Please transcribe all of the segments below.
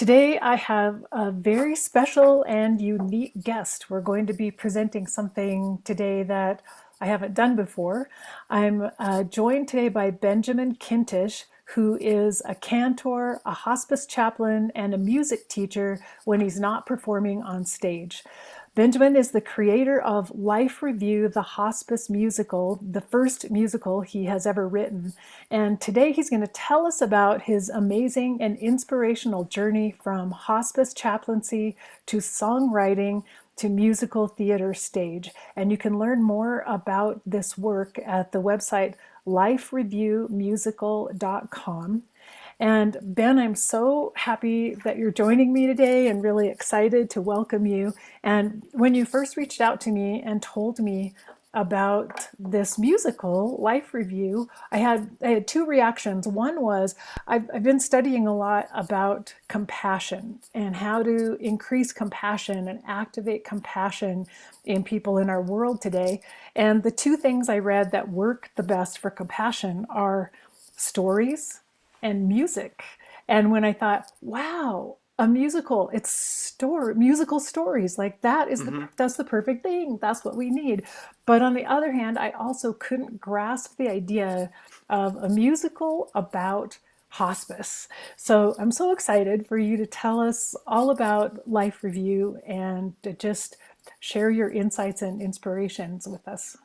Today, I have a very special and unique guest. We're going to be presenting something today that I haven't done before. I'm joined today by Benjamin Kintisch, who is a cantor, a hospice chaplain, and a music teacher when he's not performing on stage. Benjamin is the creator of Life Review, the Hospice Musical, the first musical he has ever written. And today he's going to tell us about his amazing and inspirational journey from hospice chaplaincy to songwriting to musical theater stage. And you can learn more about this work at the website lifereviewmusical.com. And Ben, I'm so happy that you're joining me today and really excited to welcome you. And when you first reached out to me and told me about this musical, Life Review, I had two reactions. One was I've been studying a lot about compassion and how to increase compassion and activate compassion in people in our world today. And the two things I read that work the best for compassion are stories and music. And when I thought, wow, a musical, it's musical stories, like that is that's the perfect thing. That's what we need. But on the other hand, I also couldn't grasp the idea of a musical about hospice. So I'm so excited for you to tell us all about Life Review and to just share your insights and inspirations with us.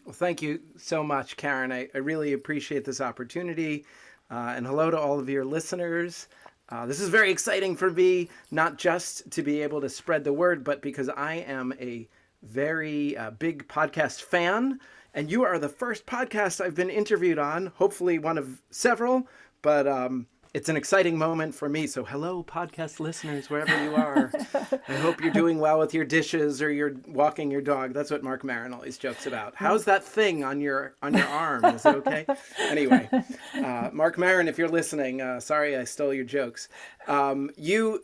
Well, thank you so much, Karen. I really appreciate this opportunity. And hello to all of your listeners. This is very exciting for me, not just to be able to spread the word, but because I am a very big podcast fan. And you are the first podcast I've been interviewed on, hopefully one of several. But it's an exciting moment for me. So hello, podcast listeners, wherever you are. I hope you're doing well with your dishes or you're walking your dog. That's what Mark Maron always jokes about. How's that thing on your arm? Is it okay? Anyway, Mark Maron, if you're listening, sorry I stole your jokes. What you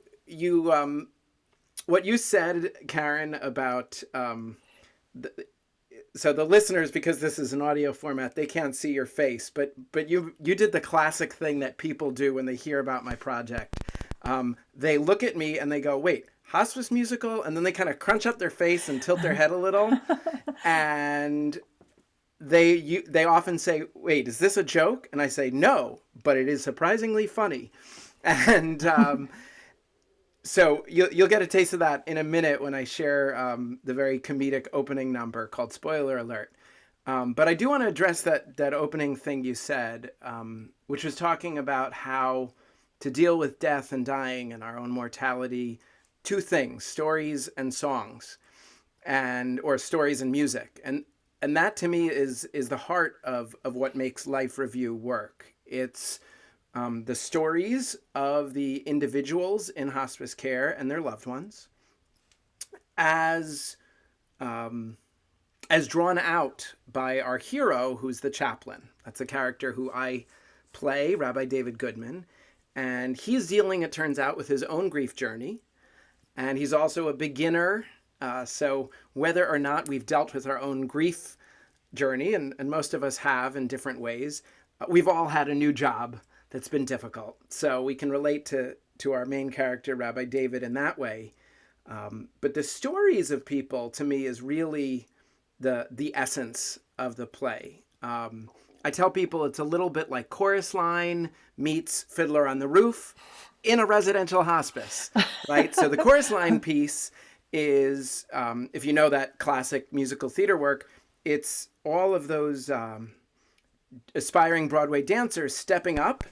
said, Karen, about so the listeners, because this is an audio format, they can't see your face, but you did the classic thing that people do when they hear about my project. They look at me and they go, wait, hospice musical? And then they kind of crunch up their face and tilt their head a little. And they often say, wait, is this a joke? And I say, no, but it is surprisingly funny. And so you'll get a taste of that in a minute when I share the very comedic opening number called Spoiler Alert. But I do want to address that opening thing you said, which was talking about how to deal with death and dying and our own mortality. Two things: stories and songs, or stories and music. And that to me is the heart of what makes Life Review work. It's the stories of the individuals in hospice care and their loved ones as drawn out by our hero, who's the chaplain. That's a character who I play, Rabbi David Goodman. And he's dealing, it turns out, with his own grief journey. And he's also a beginner. So whether or not we've dealt with our own grief journey, and most of us have in different ways, we've all had a new job that's been difficult. So we can relate to our main character, Rabbi David, in that way. But the stories of people, to me, is really the essence of the play. I tell people it's a little bit like Chorus Line meets Fiddler on the Roof in a residential hospice, right? So the Chorus Line piece is, if you know that classic musical theater work, it's all of those aspiring Broadway dancers stepping up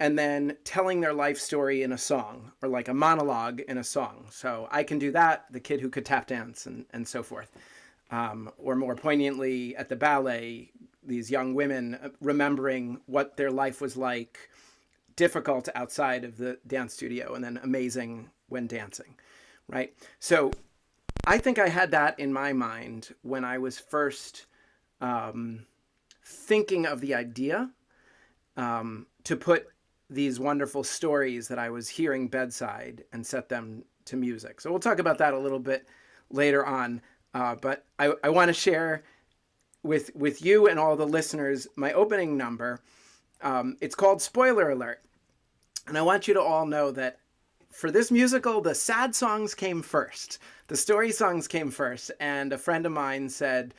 and then telling their life story in a song, or like a monologue in a song. So I can do that, the kid who could tap dance, and so forth. Or more poignantly, at the ballet, these young women remembering what their life was like, difficult outside of the dance studio, and then amazing when dancing, right? So I think I had that in my mind when I was first thinking of the idea to put these wonderful stories that I was hearing bedside and set them to music. So we'll talk about that a little bit later on. But I want to share with you and all the listeners my opening number. It's called Spoiler Alert. And I want you to all know that for this musical, the sad songs came first. The story songs came first. And a friend of mine said,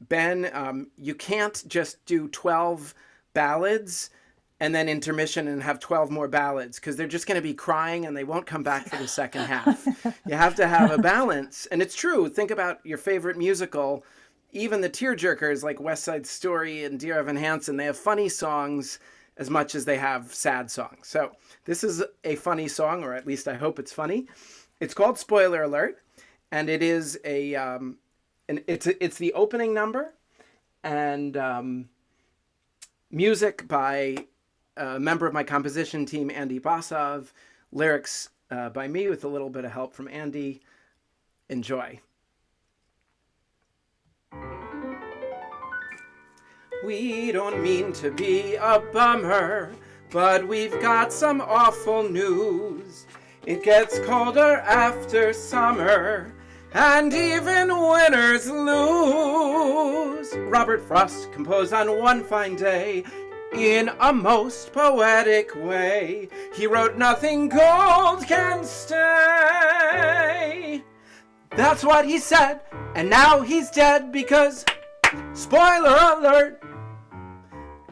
Ben, you can't just do 12 ballads and then intermission and have 12 more ballads, because they're just going to be crying and they won't come back for the second half. You have to have a balance. And it's true. Think about your favorite musical. Even the tearjerkers like West Side Story and Dear Evan Hansen, they have funny songs as much as they have sad songs. So this is a funny song, or at least I hope it's funny. It's called Spoiler Alert, and it is it's the opening number, and music by a member of my composition team, Andy Basov, lyrics by me with a little bit of help from Andy. Enjoy. We don't mean to be a bummer, but we've got some awful news. It gets colder after summer, and even winners lose. Robert Frost composed on one fine day in a most poetic way. He wrote, "Nothing gold can stay." That's what he said, and now he's dead because, spoiler alert,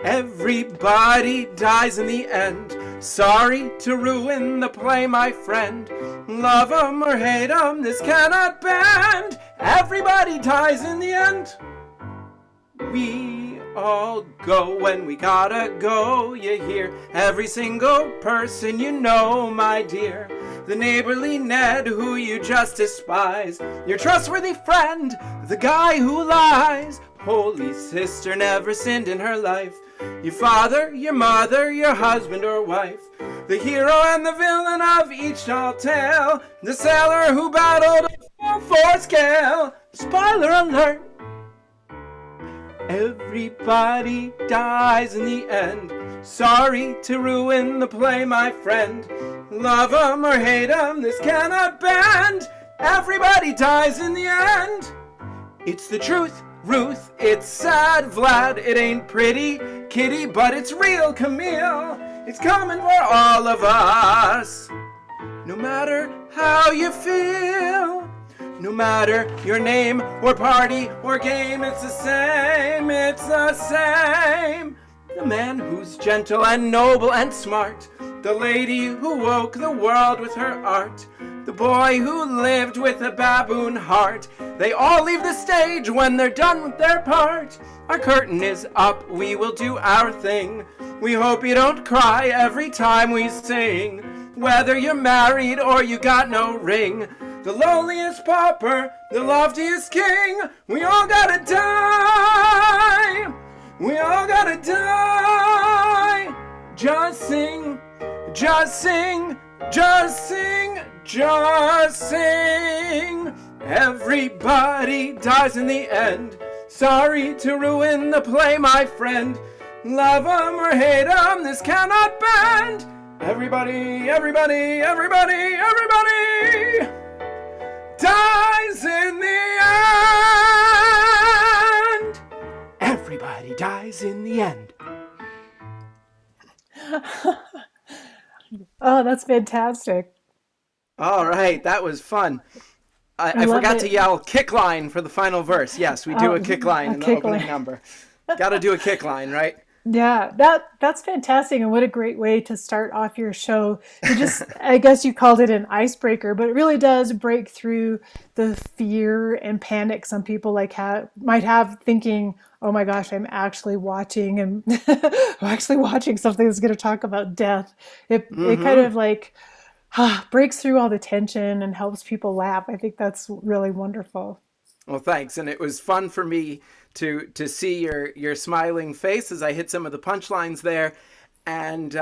everybody dies in the end. Sorry to ruin the play, my friend. Love 'em or hate 'em, this cannot bend. Everybody dies in the end. We all go when we gotta go, you hear. Every single person you know, my dear. The neighborly Ned who you just despise. Your trustworthy friend, the guy who lies. Holy sister never sinned in her life. Your father, your mother, your husband or wife. The hero and the villain of each tall tale. The sailor who battled a full-force gale. Spoiler alert. Everybody dies in the end. Sorry to ruin the play, my friend. Love 'em or hate 'em, this cannot bend. Everybody dies in the end. It's the truth, Ruth. It's sad, Vlad. It ain't pretty, Kitty, but it's real, Camille. It's coming for all of us. No matter how you feel, no matter your name or party or game, it's the same, it's the same. The man who's gentle and noble and smart, the lady who woke the world with her art, the boy who lived with a baboon heart. They all leave the stage when they're done with their part. Our curtain is up, we will do our thing. We hope you don't cry every time we sing. Whether you're married or you got no ring, the lowliest pauper, the loftiest king, we all gotta die. We all gotta die. Just sing, just sing, just sing, just sing. Everybody dies in the end. Sorry to ruin the play, my friend. Love 'em or hate 'em, this cannot bend. Everybody, everybody, everybody, everybody dies in the end. Everybody dies in the end. Oh, that's fantastic. All right, that was fun. I love forgot it. to yell kick line for the final verse. Yes, we do Oh, a kick line a in the kick opening line. number. Got to do a kick line, right? Yeah, that's fantastic, and what a great way to start off your show. To just, I guess you called it an icebreaker, but it really does break through the fear and panic some people might have, thinking, "Oh my gosh, I'm actually watching, and I'm actually watching something that's going to talk about death." It kind of like breaks through all the tension and helps people laugh. I think that's really wonderful. Well, thanks. And it was fun for me to see your smiling face as I hit some of the punchlines there. And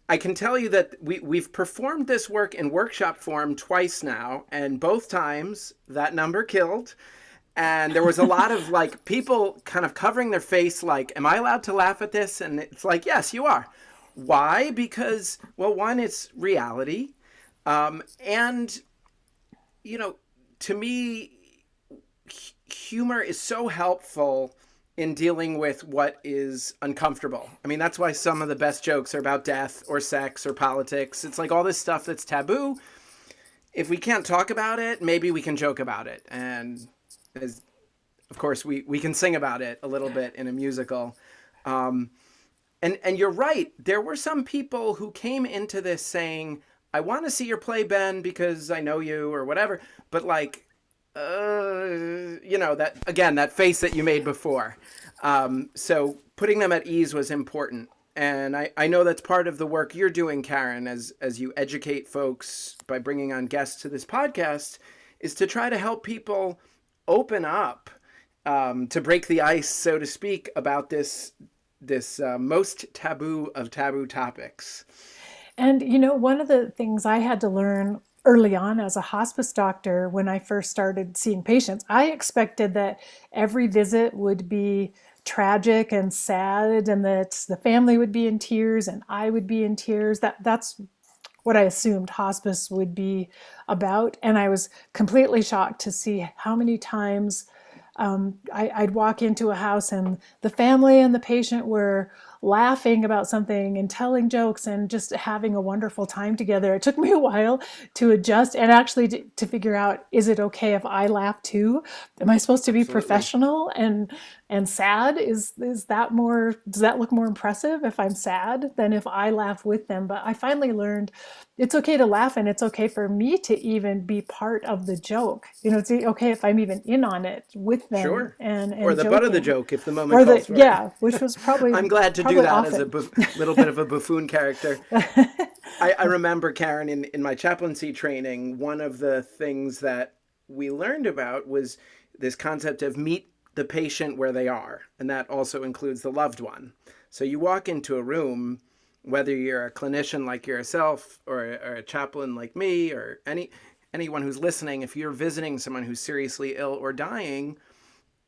I can tell you that we've performed this work in workshop form twice now, and both times that number killed. And there was a lot of like people kind of covering their face like, am I allowed to laugh at this? And it's like, yes, you are. Why? Because, well, one, it's reality. And, you know, to me, humor is so helpful in dealing with what is uncomfortable. I mean, that's why some of the best jokes are about death or sex or politics. It's like all this stuff that's taboo. If we can't talk about it, maybe we can joke about it. And as, of course, we can sing about it a little bit in a musical. Um, and you're right. There were some people who came into this saying, "I want to see your play, Ben, because I know you," or whatever. But like, that again, that face that you made before. So putting them at ease was important. And I know that's part of the work you're doing, Karen, as you educate folks by bringing on guests to this podcast, is to try to help people open up, to break the ice, so to speak, about this most taboo of taboo topics. And, one of the things I had to learn early on as a hospice doctor when I first started seeing patients, I expected that every visit would be tragic and sad and that the family would be in tears and I would be in tears. That's what I assumed hospice would be about. And I was completely shocked to see how many times I'd walk into a house and the family and the patient were laughing about something and telling jokes and just having a wonderful time together. It took me a while to adjust and actually to figure out, is it okay if I laugh too? Am I supposed to be Absolutely. professional and sad? Is that more, does that look more impressive if I'm sad than if I laugh with them? But I finally learned it's okay to laugh and it's okay for me to even be part of the joke. It's okay if I'm even in on it with them Sure. and Or and the butt of the joking. joke if the moment Or the calls for it. yeah, which was probably I'm glad to do probably that as a often. little bit of a buffoon character. I remember, Karen, in my chaplaincy training, one of the things that we learned about was this concept of meet the patient where they are. And that also includes the loved one. So you walk into a room, whether you're a clinician like yourself or a chaplain like me or anyone who's listening, if you're visiting someone who's seriously ill or dying,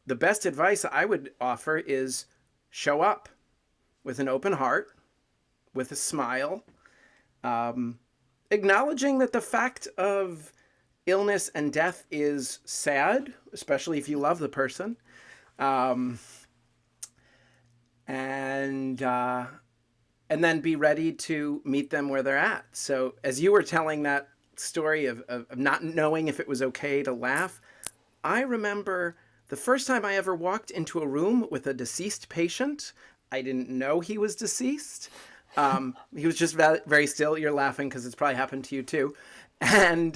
the best advice I would offer is show up with an open heart, with a smile, um, acknowledging that the fact of illness and death is sad, especially if you love the person, um, and and then be ready to meet them where they're at. So, as you were telling that story of not knowing if it was okay to laugh, I remember the first time I ever walked into a room with a deceased patient. I didn't know he was deceased. He was just very still. You're laughing because it's probably happened to you too. And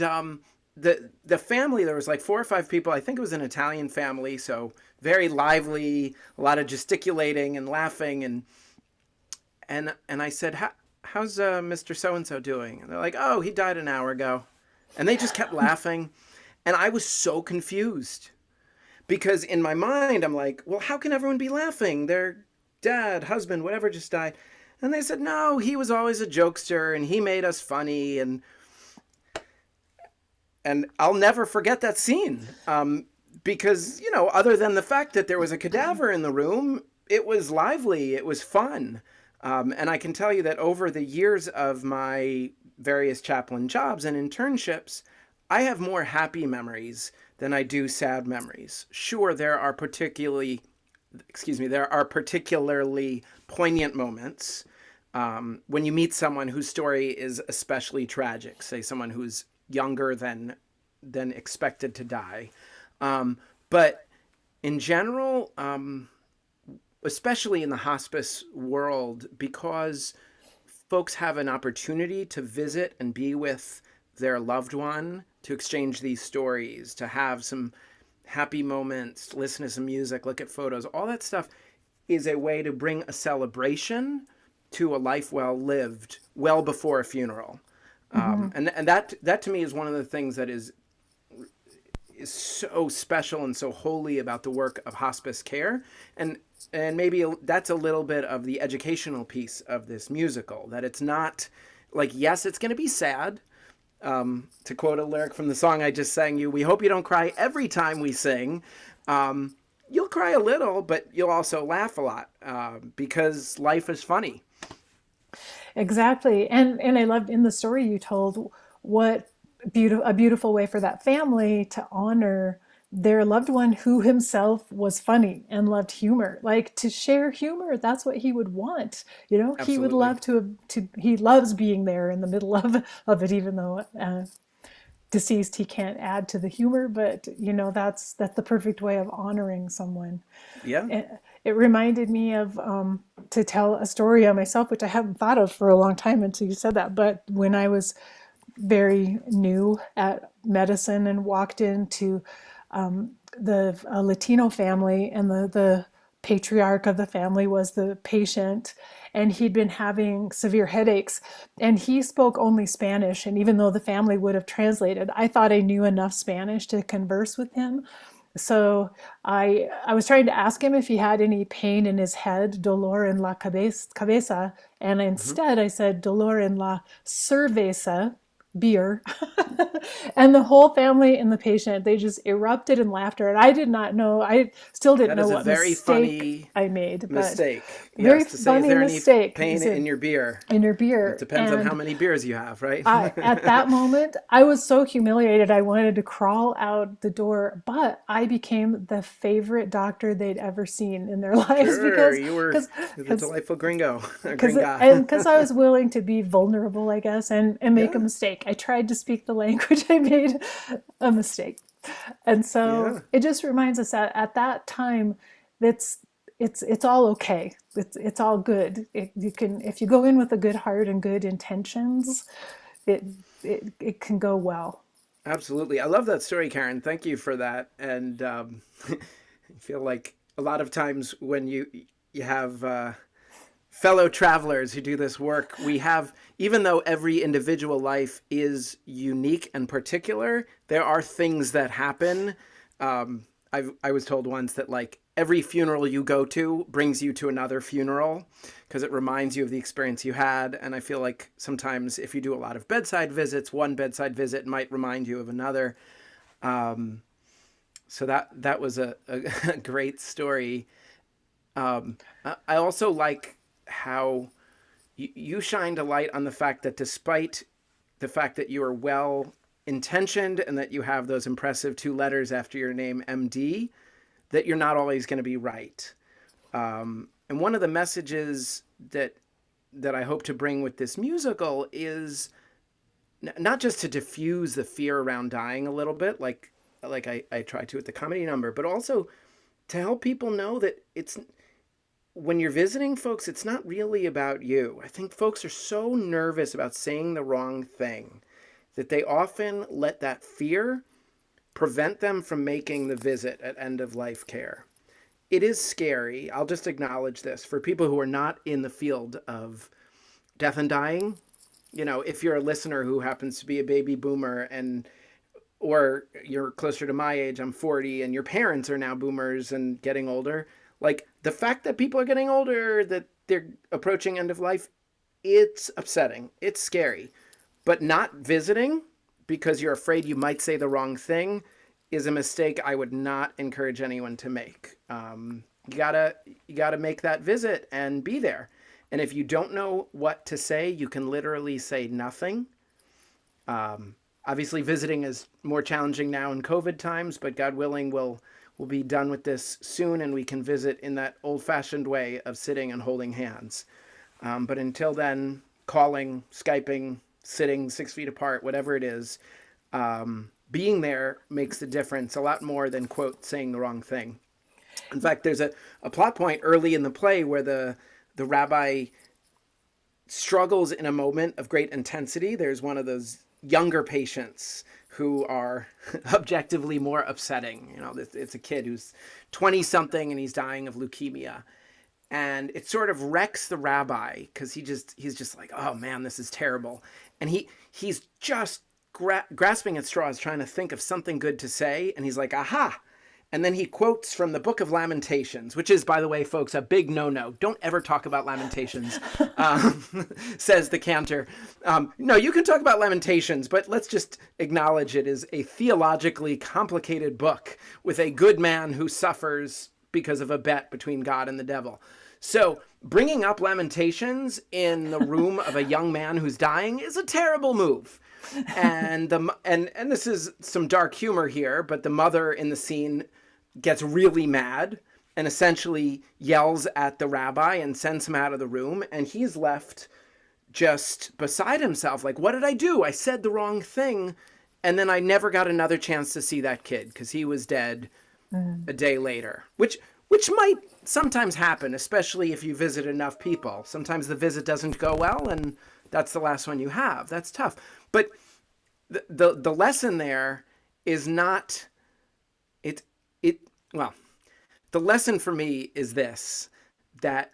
the family, there was like 4 or 5 people. I think it was an Italian family, so very lively, a lot of gesticulating and laughing. And I said, "How's Mr. So and So doing?" And they're like, "Oh, he died an hour ago," and they just kept laughing, and I was so confused because in my mind I'm like, "Well, how can everyone be laughing? Their dad, husband, whatever just died." And they said, "No, he was always a jokester and he made us funny." And I'll never forget that scene, because other than the fact that there was a cadaver in the room, it was lively, it was fun. And I can tell you that over the years of my various chaplain jobs and internships, I have more happy memories than I do sad memories. Sure, there are particularly poignant moments, when you meet someone whose story is especially tragic, say someone who's younger than expected to die. But in general, especially in the hospice world, because folks have an opportunity to visit and be with their loved one, to exchange these stories, to have some happy moments, listen to some music, look at photos, all that stuff is a way to bring a celebration to a life well lived, well before a funeral. Hmm. And that to me is one of the things that is so special and so holy about the work of hospice care. And maybe that's a little bit of the educational piece of this musical, that it's not like, yes, it's going to be sad. To quote a lyric from the song I just sang you, we hope you don't cry every time we sing. You'll cry a little, but you'll also laugh a lot, because life is funny. Exactly. And I loved in the story you told what a beautiful way for that family to honor their loved one who himself was funny and loved humor. Like, to share humor, that's what he would want. He would Absolutely. love he loves being there in the middle of it, even though deceased, he can't add to the humor, but that's the perfect way of honoring someone. Yeah. It reminded me of to tell a story on myself, which I haven't thought of for a long time until you said that. But when I was very new at medicine and walked into the a Latino family, and the patriarch of the family was the patient, and he'd been having severe headaches, and he spoke only Spanish. And even though the family would have translated, I thought I knew enough Spanish to converse with him. So I was trying to ask him if he had any pain in his head, dolor en la cabeza, and Hmm. instead I said dolor en la cerveza, beer. And the whole family and the patient, they just erupted in laughter. And I did not know, I still didn't That know is a what very mistake funny I made, but mistake. very Yes, to say, is funny there any mistake. pain Is it in your beer? in your It beer? depends on how And many beers you have, right? at that moment, I was so humiliated. I wanted to crawl out the door, but I became the favorite doctor they'd ever seen in their lives Sure, because you were because the because delightful gringo, because gringa. and because I was willing to be vulnerable, I guess, and make a Yeah, mistake. I tried to speak the language. I made a mistake. And so yeah, it just reminds us that at that time, that's it's all okay. It's all good. You can, if you go in with a good heart and good intentions, it it can go well. absolutely. I love that story, Karen. Thank you for that. And I feel like a lot of times when you have fellow travelers who do this work, we have, even though every individual life is unique and particular, there are things that happen. I was told once that like every funeral you go to brings you to another funeral because it reminds you of the experience you had. And I feel like sometimes if you do a lot of bedside visits, one bedside visit might remind you of another. Um, so that was a great story. I also like how you shined a light on the fact that despite the fact that you are well intentioned and that you have those impressive two letters after your name, MD, that you're not always going to be right. And one of the messages that I hope to bring with this musical is not just to diffuse the fear around dying a little bit, like I try to with the comedy number, but also to help people know that it's when you're visiting folks, it's not really about you. I think folks are so nervous about saying the wrong thing that they often let that fear prevent them from making the visit at end of life care. It is scary. I'll just acknowledge this for people who are not in the field of death and dying. If you're a listener who happens to be a baby boomer and or you're closer to my age, I'm 40, and your parents are now boomers and getting older, like the fact that people are getting older, that they're approaching end of life, it's upsetting. It's scary. But not visiting because you're afraid you might say the wrong thing is a mistake I would not encourage anyone to make. You gotta make that visit and be there. And if you don't know what to say, you can literally say nothing. Obviously, visiting is more challenging now in COVID times, but God willing, we'll be done with this soon, and we can visit in that old-fashioned way of sitting and holding hands. But until then, calling, Skyping, sitting 6 feet apart, whatever it is, being there makes the difference a lot more than, quote, saying the wrong thing. In fact, there's a plot point early in the play where the rabbi struggles in a moment of great intensity. There's one of those younger patients who are objectively more upsetting. It's a kid who's 20 something and he's dying of leukemia. And it sort of wrecks the rabbi because he's just like, oh man, this is terrible. And he's just grasping at straws, trying to think of something good to say. And he's like, aha. And then he quotes from the Book of Lamentations, which is, by the way, folks, a big no-no. Don't ever talk about Lamentations, says the Cantor. No, you can talk about Lamentations, but let's just acknowledge it is a theologically complicated book with a good man who suffers because of a bet between God and the devil. So bringing up Lamentations in the room of a young man who's dying is a terrible move. And this is some dark humor here, but the mother in the scene gets really mad and essentially yells at the rabbi and sends him out of the room, and he's left just beside himself, like, what did I do? I said the wrong thing. And then I never got another chance to see that kid because he was dead a day later, which might sometimes happen, especially if you visit enough people. Sometimes the visit doesn't go well, and that's the last one you have. That's tough. But the lesson there is not well, the lesson for me is this, that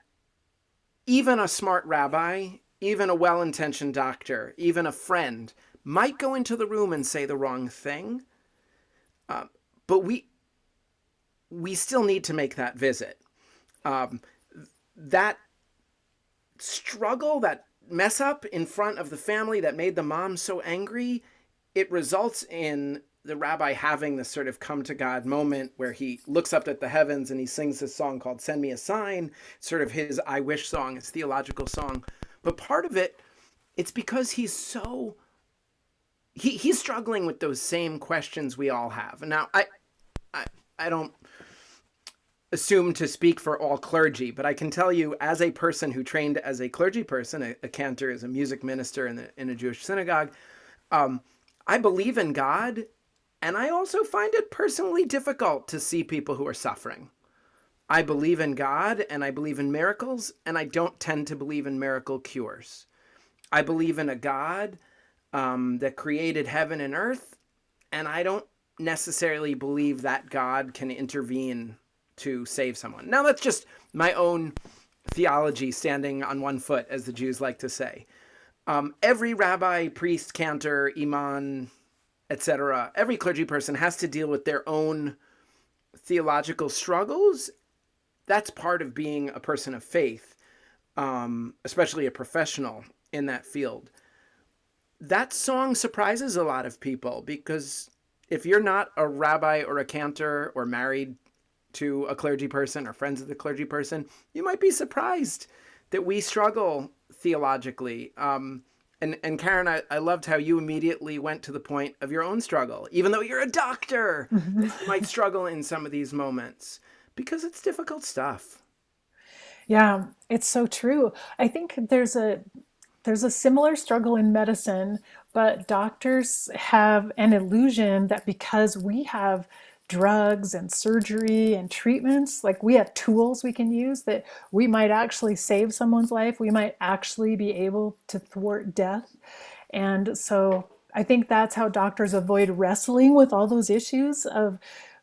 even a smart rabbi, even a well-intentioned doctor, even a friend might go into the room and say the wrong thing, but we still need to make that visit. That struggle, that mess up in front of the family that made the mom so angry, it results in the rabbi having this sort of come to God moment where he looks up at the heavens and he sings this song called Send Me a Sign, sort of his I Wish song, his theological song. But part of it, it's because he's struggling with those same questions we all have. And now I don't assume to speak for all clergy, but I can tell you, as a person who trained as a clergy person, a cantor is a music minister in a Jewish synagogue, I believe in God, and I also find it personally difficult to see people who are suffering. I believe in God, and I believe in miracles, and I don't tend to believe in miracle cures. I believe in a God that created heaven and earth, and I don't necessarily believe that God can intervene to save someone. Now, that's just my own theology standing on one foot, as the Jews like to say. Every rabbi, priest, cantor, imam, etc., every clergy person has to deal with their own theological struggles. That's part of being a person of faith, especially a professional in that field. That song surprises a lot of people because if you're not a rabbi or a cantor or married to a clergy person or friends of the clergy person, you might be surprised that we struggle theologically. And Karen, I loved how you immediately went to the point of your own struggle, even though you're a doctor, you might struggle in some of these moments because it's difficult stuff. Yeah, it's so true. I think there's a similar struggle in medicine, but doctors have an illusion that because we have drugs and surgery and treatments, like we have tools we can use, that we might actually save someone's life. We might actually be able to thwart death. And so I think that's how doctors avoid wrestling with all those issues of,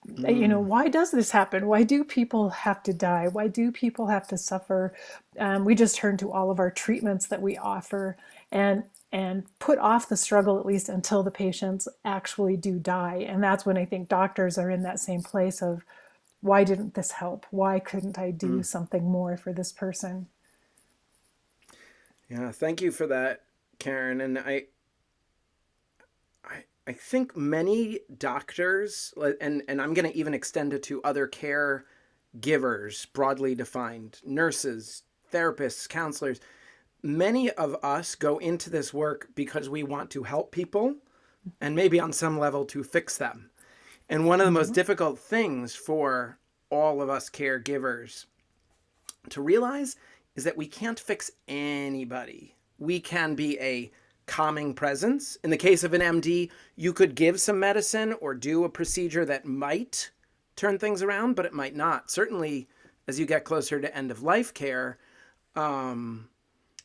Mm. why does this happen? Why do people have to die? Why do people have to suffer? We just turn to all of our treatments that we offer and put off the struggle, at least until the patients actually do die. And that's when I think doctors are in that same place of, why didn't this help? Why couldn't I do Mm. something more for this person? Yeah, thank you for that, Karen. And I think many doctors, and I'm going to even extend it to other care givers, broadly defined, nurses, therapists, counselors, many of us go into this work because we want to help people and maybe on some level to fix them. And one of the most Mm-hmm. difficult things for all of us caregivers to realize is that we can't fix anybody. We can be a calming presence. In the case of an MD, you could give some medicine or do a procedure that might turn things around, but it might not. Certainly, as you get closer to end of life care, and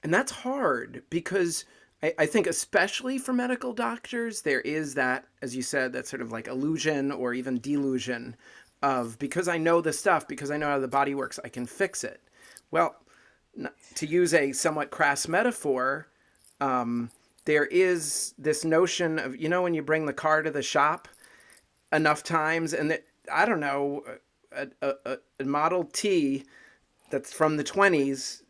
that's hard because I think especially for medical doctors, there is that, as you said, that sort of like illusion or even delusion of, because I know the stuff, because I know how the body works, I can fix it. Well, to use a somewhat crass metaphor, there is this notion of, when you bring the car to the shop enough times and that, I don't know, a Model T that's from the 20s,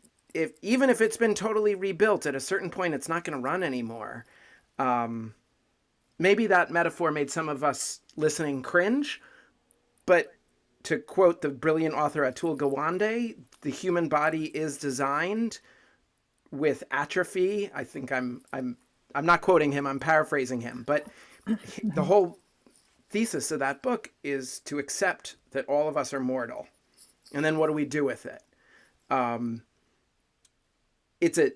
even if it's been totally rebuilt, at a certain point, it's not going to run anymore. Maybe that metaphor made some of us listening cringe, but to quote the brilliant author Atul Gawande, the human body is designed with atrophy. I think I'm I'm not quoting him, I'm paraphrasing him, but the whole thesis of that book is to accept that all of us are mortal. And then what do we do with it? Um, it's a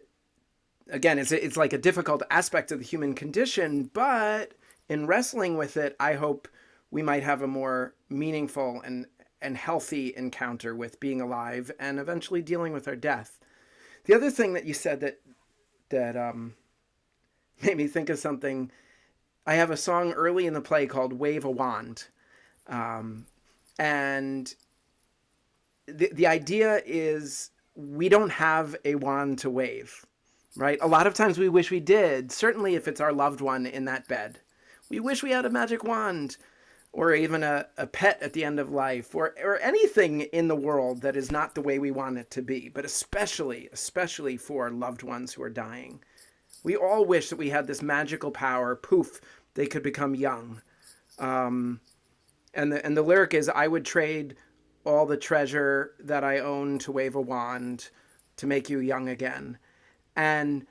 again, it's like a difficult aspect of the human condition, but in wrestling with it, I hope we might have a more meaningful and healthy encounter with being alive and eventually dealing with our death. The other thing that you said that made me think of something. I have a song early in the play called "Wave a Wand," and the idea is we don't have a wand to wave, right? A lot of times we wish we did. Certainly, if it's our loved one in that bed, we wish we had a magic wand, or even a pet at the end of life, or anything in the world that is not the way we want it to be, but especially for loved ones who are dying. We all wish that we had this magical power, poof, they could become young. And the lyric is, I would trade all the treasure that I own to wave a wand to make you young again. And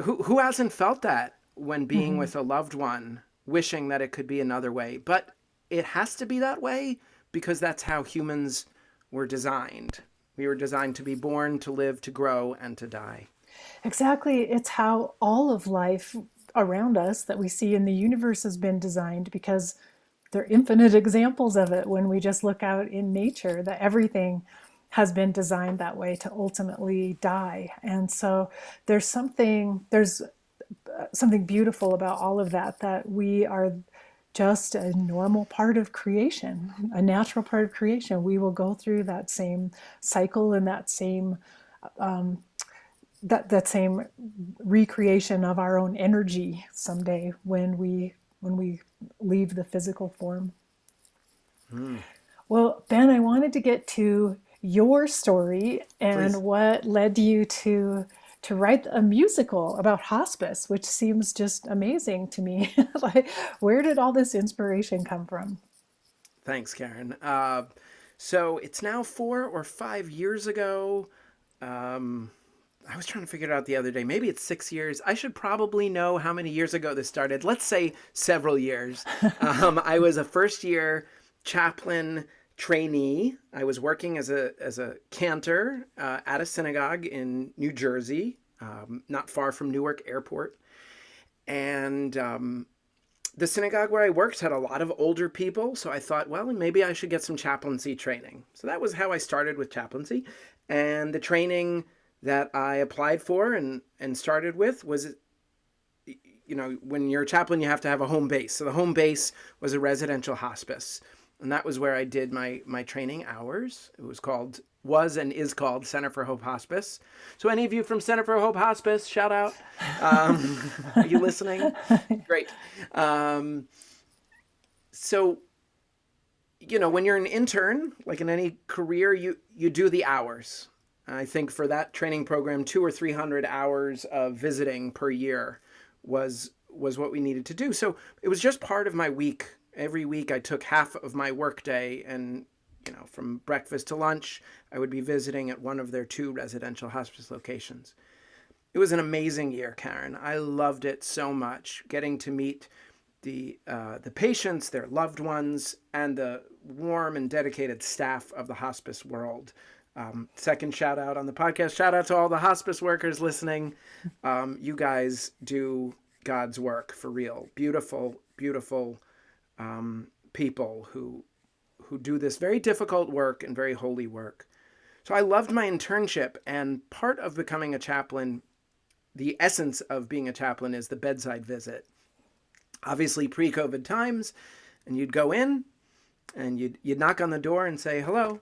who hasn't felt that when being with a loved one, wishing that it could be another way? But it has to be that way because that's how humans were designed. We were designed to be born, to live, to grow, and to die. Exactly. It's how all of life around us that we see in the universe has been designed, because there are infinite examples of it when we just look out in nature, that everything has been designed that way to ultimately die. And so there's something beautiful about all of that, that we are just a normal part of creation, a natural part of creation. We will go through that same cycle and that same that same recreation of our own energy someday when we leave the physical form. Well, Ben, I wanted to get to your story Please. and what led you to write a musical about hospice, which seems just amazing to me. Like, where did all this inspiration come from? Thanks, Karen. So it's now 4 or 5 years ago. Um, I was trying to figure it out the other day. Maybe it's 6 years. I should probably know how many years ago this started. Let's say several years. I was a first year chaplain trainee. I was working as a cantor at a synagogue in New Jersey, not far from Newark Airport. And the synagogue where I worked had a lot of older people. So I thought, well, maybe I should get some chaplaincy training. So that was how I started with chaplaincy. And the training that I applied for and started with was, when you're a chaplain, you have to have a home base. So the home base was a residential hospice. And that was where I did my training hours. It was and is called Center for Hope Hospice. So any of you from Center for Hope Hospice, shout out. Are you listening? Great. So, when you're an intern, like in any career, you do the hours. I think for that training program, 200 or 300 hours of visiting per year was what we needed to do. So it was just part of my week. Every week I took half of my workday and, from breakfast to lunch, I would be visiting at one of their 2 residential hospice locations. It was an amazing year, Karen. I loved it so much, getting to meet the patients, their loved ones, and the warm and dedicated staff of the hospice world. Second shout out on the podcast. Shout out to all the hospice workers listening. You guys do God's work for real. Beautiful, beautiful people who do this very difficult work and very holy work. So I loved my internship, and part of becoming a chaplain, the essence of being a chaplain, is the bedside visit. Obviously pre-COVID times, and you'd go in and you'd knock on the door and say, "Hello,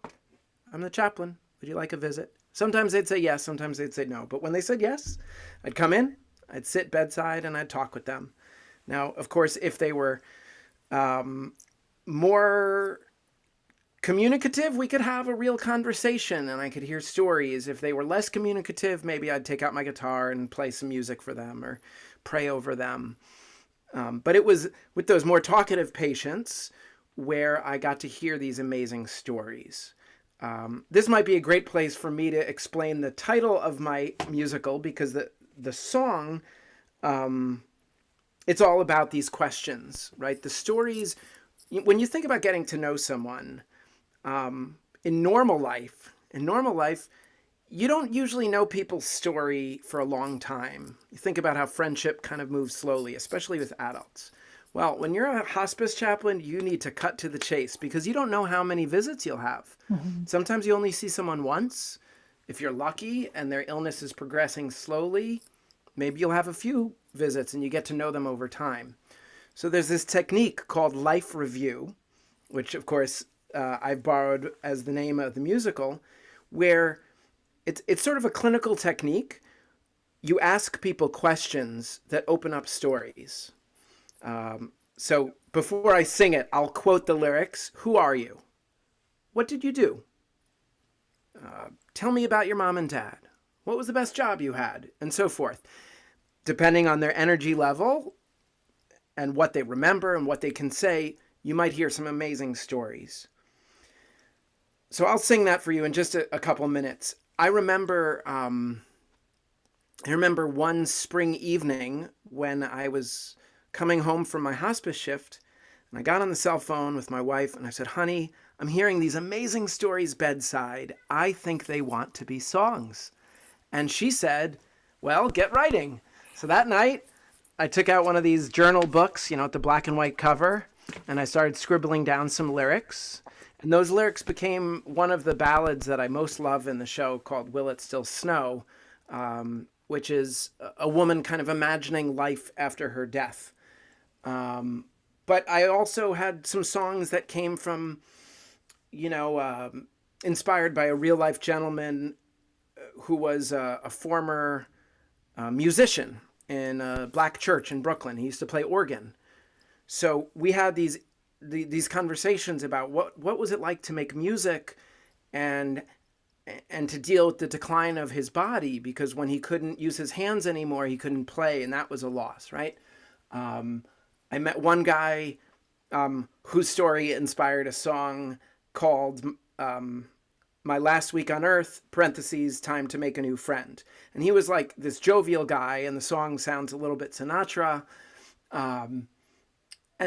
I'm the chaplain. Would you like a visit?" Sometimes they'd say yes, sometimes they'd say no. But when they said yes, I'd come in, I'd sit bedside, and I'd talk with them. Now, of course, if they were more communicative, we could have a real conversation and I could hear stories. If they were less communicative, maybe I'd take out my guitar and play some music for them or pray over them. But it was with those more talkative patients where I got to hear these amazing stories. This might be a great place for me to explain the title of my musical, because the song it's all about these questions, right? The stories, when you think about getting to know someone, in normal life, you don't usually know people's story for a long time. You think about how friendship kind of moves slowly, especially with adults. Well, when you're a hospice chaplain, you need to cut to the chase because you don't know how many visits you'll have. Mhm. Sometimes you only see someone once. If you're lucky and their illness is progressing slowly, maybe you'll have a few visits and you get to know them over time. So there's this technique called life review, which of course I've borrowed as the name of the musical, where it's sort of a clinical technique. You ask people questions that open up stories. So before I sing it, I'll quote the lyrics. Who are you? What did you do? Tell me about your mom and dad. What was the best job you had? And so forth. Depending on their energy level and what they remember and what they can say, you might hear some amazing stories. So I'll sing that for you in just a couple minutes. I remember one spring evening when I was coming home from my hospice shift, and I got on the cell phone with my wife and I said, honey, I'm hearing these amazing stories bedside. I think they want to be songs. And she said, well, get writing. So that night, I took out one of these journal books, with the black and white cover, and I started scribbling down some lyrics. And those lyrics became one of the ballads that I most love in the show, called Will It Still Snow, which is a woman kind of imagining life after her death. But I also had some songs that came from, inspired by a real life gentleman who was a former musician in a black church in Brooklyn. He used to play organ. So we had these conversations about what was it like to make music and to deal with the decline of his body, because when he couldn't use his hands anymore, he couldn't play, and that was a loss, right? I met one guy whose story inspired a song called My Last Week on Earth, parentheses, Time to Make a New Friend. And he was like this jovial guy, and the song sounds a little bit Sinatra. And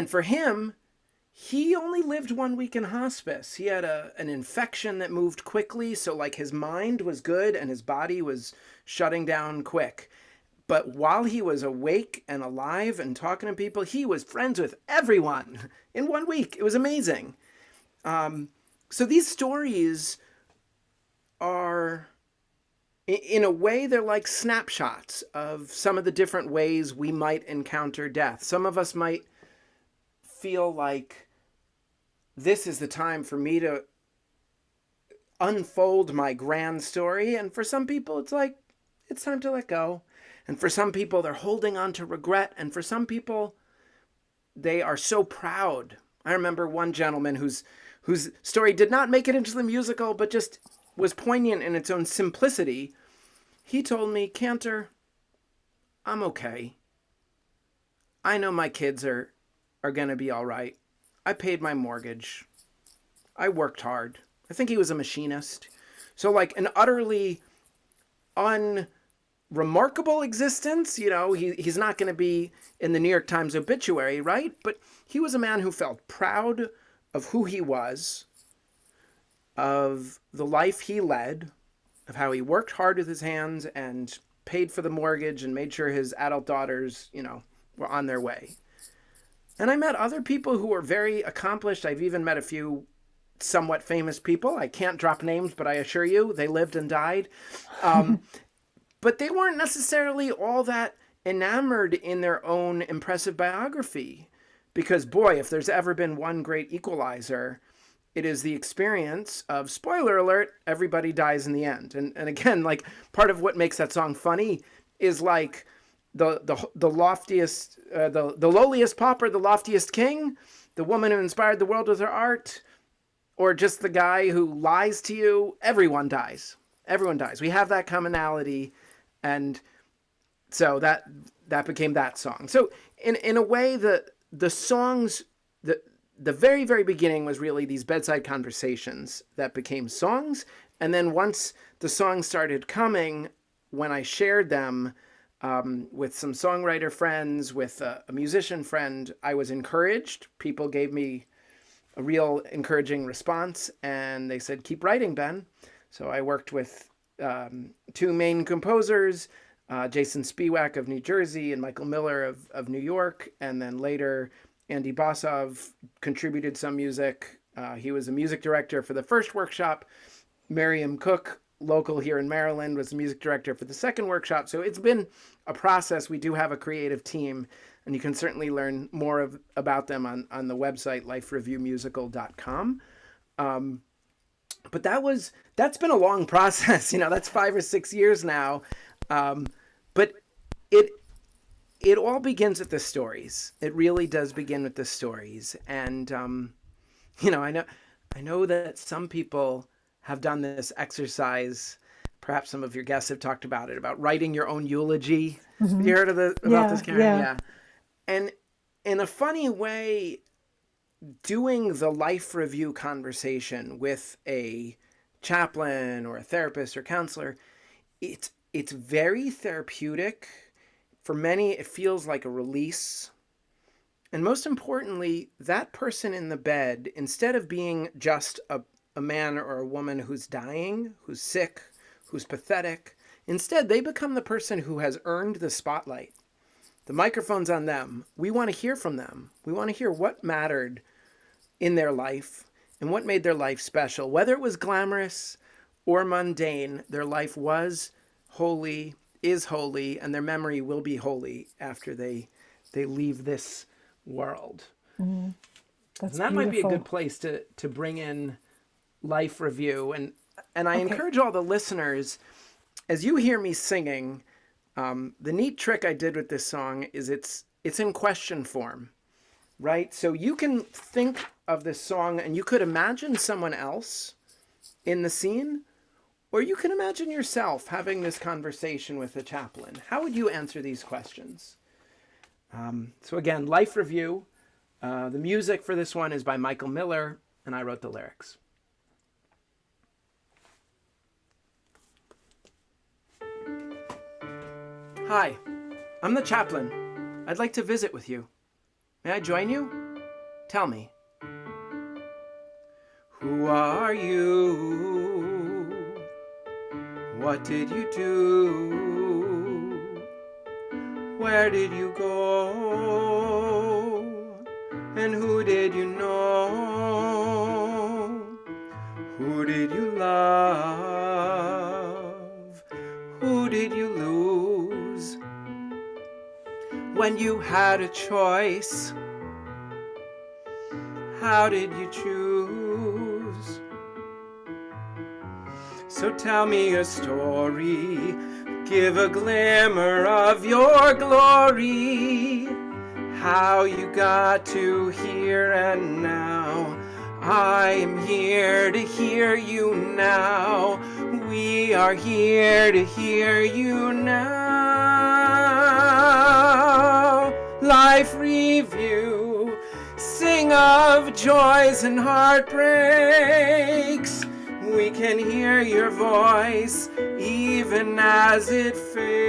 for him, he only lived 1 week in hospice. He had an infection that moved quickly, so like his mind was good and his body was shutting down quick. But while he was awake and alive and talking to people, he was friends with everyone in 1 week. It was amazing. So these stories are, in a way, they're like snapshots of some of the different ways we might encounter death. Some of us might feel like this is the time for me to unfold my grand story. And for some people, it's like, it's time to let go. And for some people, they're holding on to regret. And for some people, they are so proud. I remember one gentleman whose story did not make it into the musical, but just was poignant in its own simplicity. He told me, Cantor, I'm okay. I know my kids are going to be all right. I paid my mortgage. I worked hard. I think he was a machinist. So like an utterly unremarkable existence, he's not going to be in the New York Times obituary, right? But he was a man who felt proud of who he was, of the life he led, of how he worked hard with his hands and paid for the mortgage and made sure his adult daughters, were on their way. And I met other people who were very accomplished. I've even met a few somewhat famous people. I can't drop names, but I assure you they lived and died. But they weren't necessarily all that enamored in their own impressive biography. Because, boy, if there's ever been one great equalizer, it is the experience of, spoiler alert, everybody dies in the end. And again, like, part of what makes that song funny is like the loftiest, the lowliest pauper, the loftiest king, the woman who inspired the world with her art, or just the guy who lies to you. Everyone dies. Everyone dies. We have that commonality. And so that became that song. So in a way, the songs, the very, very beginning was really these bedside conversations that became songs. And then once the songs started coming, when I shared them, with some songwriter friends, with a musician friend. I was encouraged. People gave me a real encouraging response, and they said, keep writing, Ben. So I worked with two main composers, Jason Spiewak of New Jersey and Michael Miller of New York. And then later, Andy Bosov contributed some music. He was a music director for the first workshop. Miriam Cook, local here in Maryland, was the music director for the second workshop. So it's been a process. We do have a creative team, and you can certainly learn more about them on the website, lifereviewmusical.com. But that's been a long process. That's 5 or 6 years now. But it all begins with the stories. It really does begin with the stories. And, I know that some people have done this exercise. Perhaps some of your guests have talked about it, about writing your own eulogy. Mm-hmm. Have you heard about this, Karen? Yeah. And in a funny way, doing the life review conversation with a chaplain or a therapist or counselor, it's very therapeutic. For many, it feels like a release. And most importantly, that person in the bed, instead of being just a man or a woman who's dying, who's sick, who's pathetic, instead they become the person who has earned the spotlight. The microphone's on them. We want to hear from them. We want to hear what mattered in their life and what made their life special. Whether it was glamorous or mundane, their life was holy, is holy, and their memory will be holy after they leave this world. Mm-hmm. And that might be a good place to bring in life review. And I encourage all the listeners, as you hear me singing, the neat trick I did with this song is it's in question form, right? So you can think of this song and you could imagine someone else in the scene, or you can imagine yourself having this conversation with a chaplain. How would you answer these questions? So again, life review. The music for this one is by Michael Miller, and I wrote the lyrics. Hi, I'm the chaplain. I'd like to visit with you. May I join you? Tell me. Who are you? What did you do? Where did you go? And who did you know? Who did you love? Who did you lose? When you had a choice, how did you choose? So tell me a story, give a glimmer of your glory, how you got to here and now. I am here to hear you now. We are here to hear you now. Life review, sing of joys and heartbreaks. We can hear your voice even as it fades.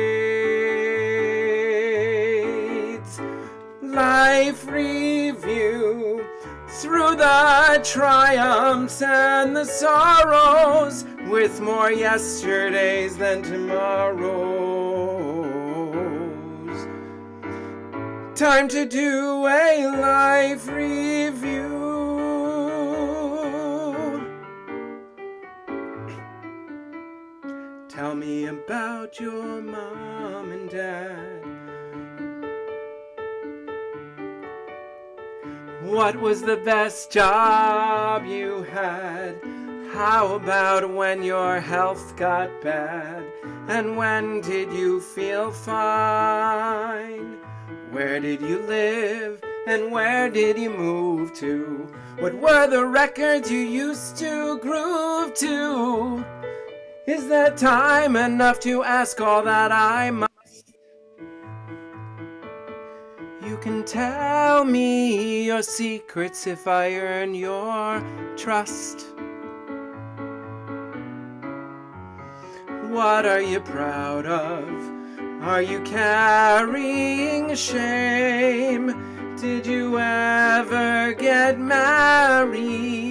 Life review, through the triumphs and the sorrows, with more yesterdays than tomorrows. Time to do a life review. Tell me about your mom and dad. What was the best job you had? How about when your health got bad? And when did you feel fine? Where did you live? And where did you move to? What were the records you used to groove to? Is there time enough to ask all that I must? You can tell me your secrets if I earn your trust. What are you proud of? Are you carrying shame? Did you ever get married?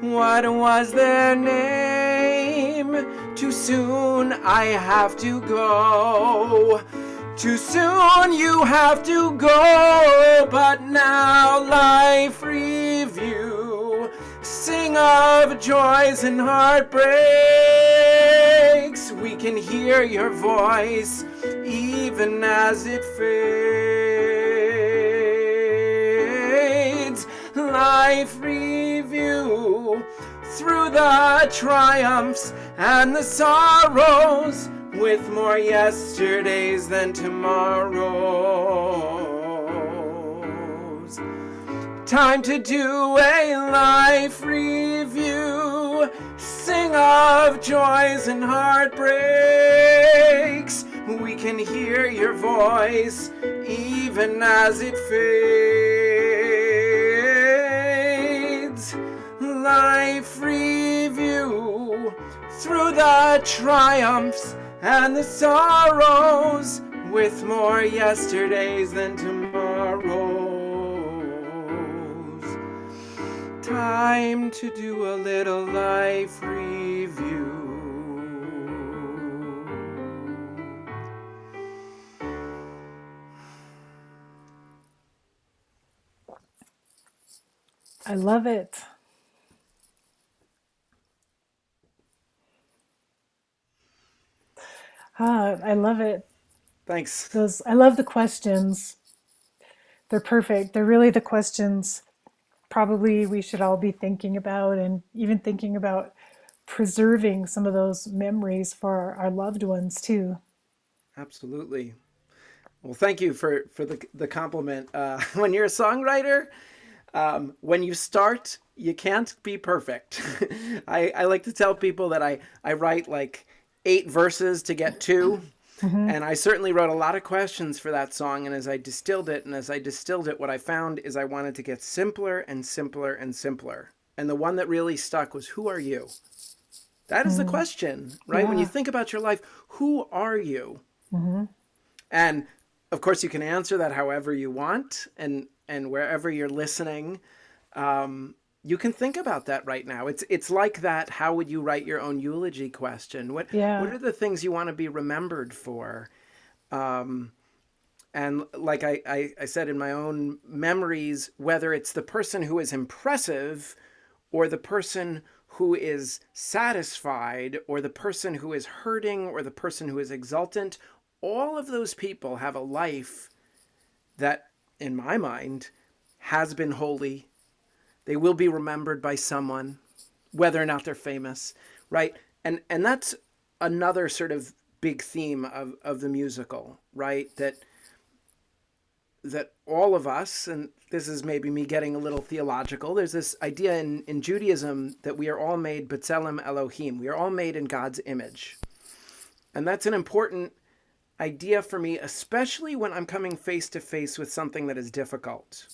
What was their name? Too soon I have to go. Too soon you have to go. But now life review. Sing of joys and heartbreaks. We can hear your voice even as it fades. Life review through the triumphs and the sorrows, with more yesterdays than tomorrows. Time to do a life review. Sing of joys and heartbreaks. We can hear your voice even as it fades. Life review through the triumphs and the sorrows, with more yesterdays than tomorrows. Time to do a little life review. I love it. I love it. Thanks. I love the questions. They're perfect. They're really the questions probably we should all be thinking about, and even thinking about preserving some of those memories for our loved ones too. Absolutely. Well, thank you for the compliment. When you're a songwriter, when you start, you can't be perfect. I like to tell people that I write like 8 verses to get 2. Mm-hmm. And I certainly wrote a lot of questions for that song. And as I distilled it, what I found is I wanted to get simpler and simpler and simpler. And the one that really stuck was, who are you? That is the Mm. question, right? When you Yeah. think about your life, who are you? Mm-hmm. And of course, you can answer that however you want, and wherever you're listening, you can think about that right now. It's like that. How would you write your own eulogy question? What Yeah. are the things you want to be remembered for? Um, and like I said in my own memories, whether it's the person who is impressive, or the person who is satisfied, or the person who is hurting, or the person who is exultant, all of those people have a life that, in my mind, has been holy. They will be remembered by someone, whether or not they're famous, right? And that's another sort of big theme of the musical, right? That all of us, and this is maybe me getting a little theological, there's this idea in Judaism that we are all made B'Tselem Elohim. We are all made in God's image. And that's an important idea for me, especially when I'm coming face to face with something that is difficult.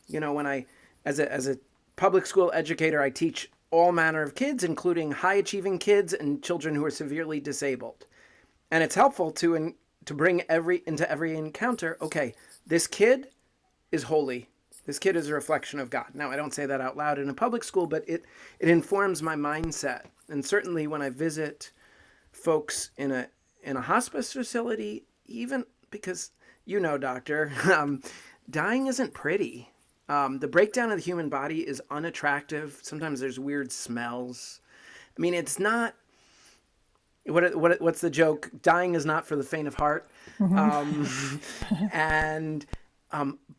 You know, when as a public school educator, I teach all manner of kids, including high achieving kids and children who are severely disabled. And it's helpful to bring into every encounter, okay, this kid is holy. This kid is a reflection of God. Now, I don't say that out loud in a public school, but it informs my mindset. And certainly when I visit folks in a hospice facility, even because, doctor, dying isn't pretty. The breakdown of the human body is unattractive. Sometimes there's weird smells. I mean, it's not. What's the joke? Dying is not for the faint of heart. Mm-hmm. Um, and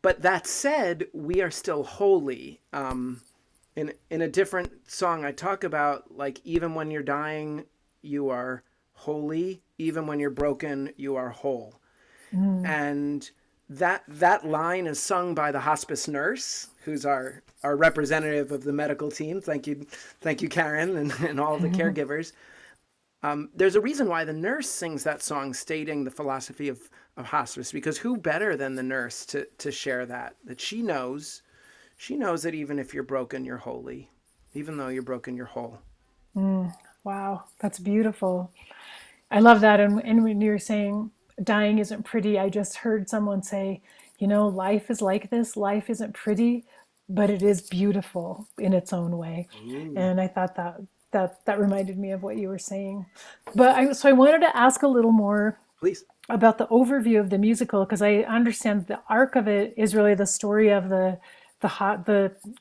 but that said, we are still holy. In a different song, I talk about, like, even when you're dying, you are holy. Even when you're broken, you are whole. Mm. And that line is sung by the hospice nurse, who's our representative of the medical team. Thank you, Karen, and all the caregivers. There's a reason why the nurse sings that song, stating the philosophy of hospice, because who better than the nurse to share that she knows that even if you're broken, you're holy. Even though you're broken, you're whole. Mm. Wow, that's beautiful. I love that. And when you're saying dying isn't pretty. I just heard someone say, you know, life is like this. Life isn't pretty, but it is beautiful in its own way. Ooh, And I thought that reminded me of what you were saying. So I wanted to ask a little more please. about the overview of the musical, because I understand the arc of it is really the story of the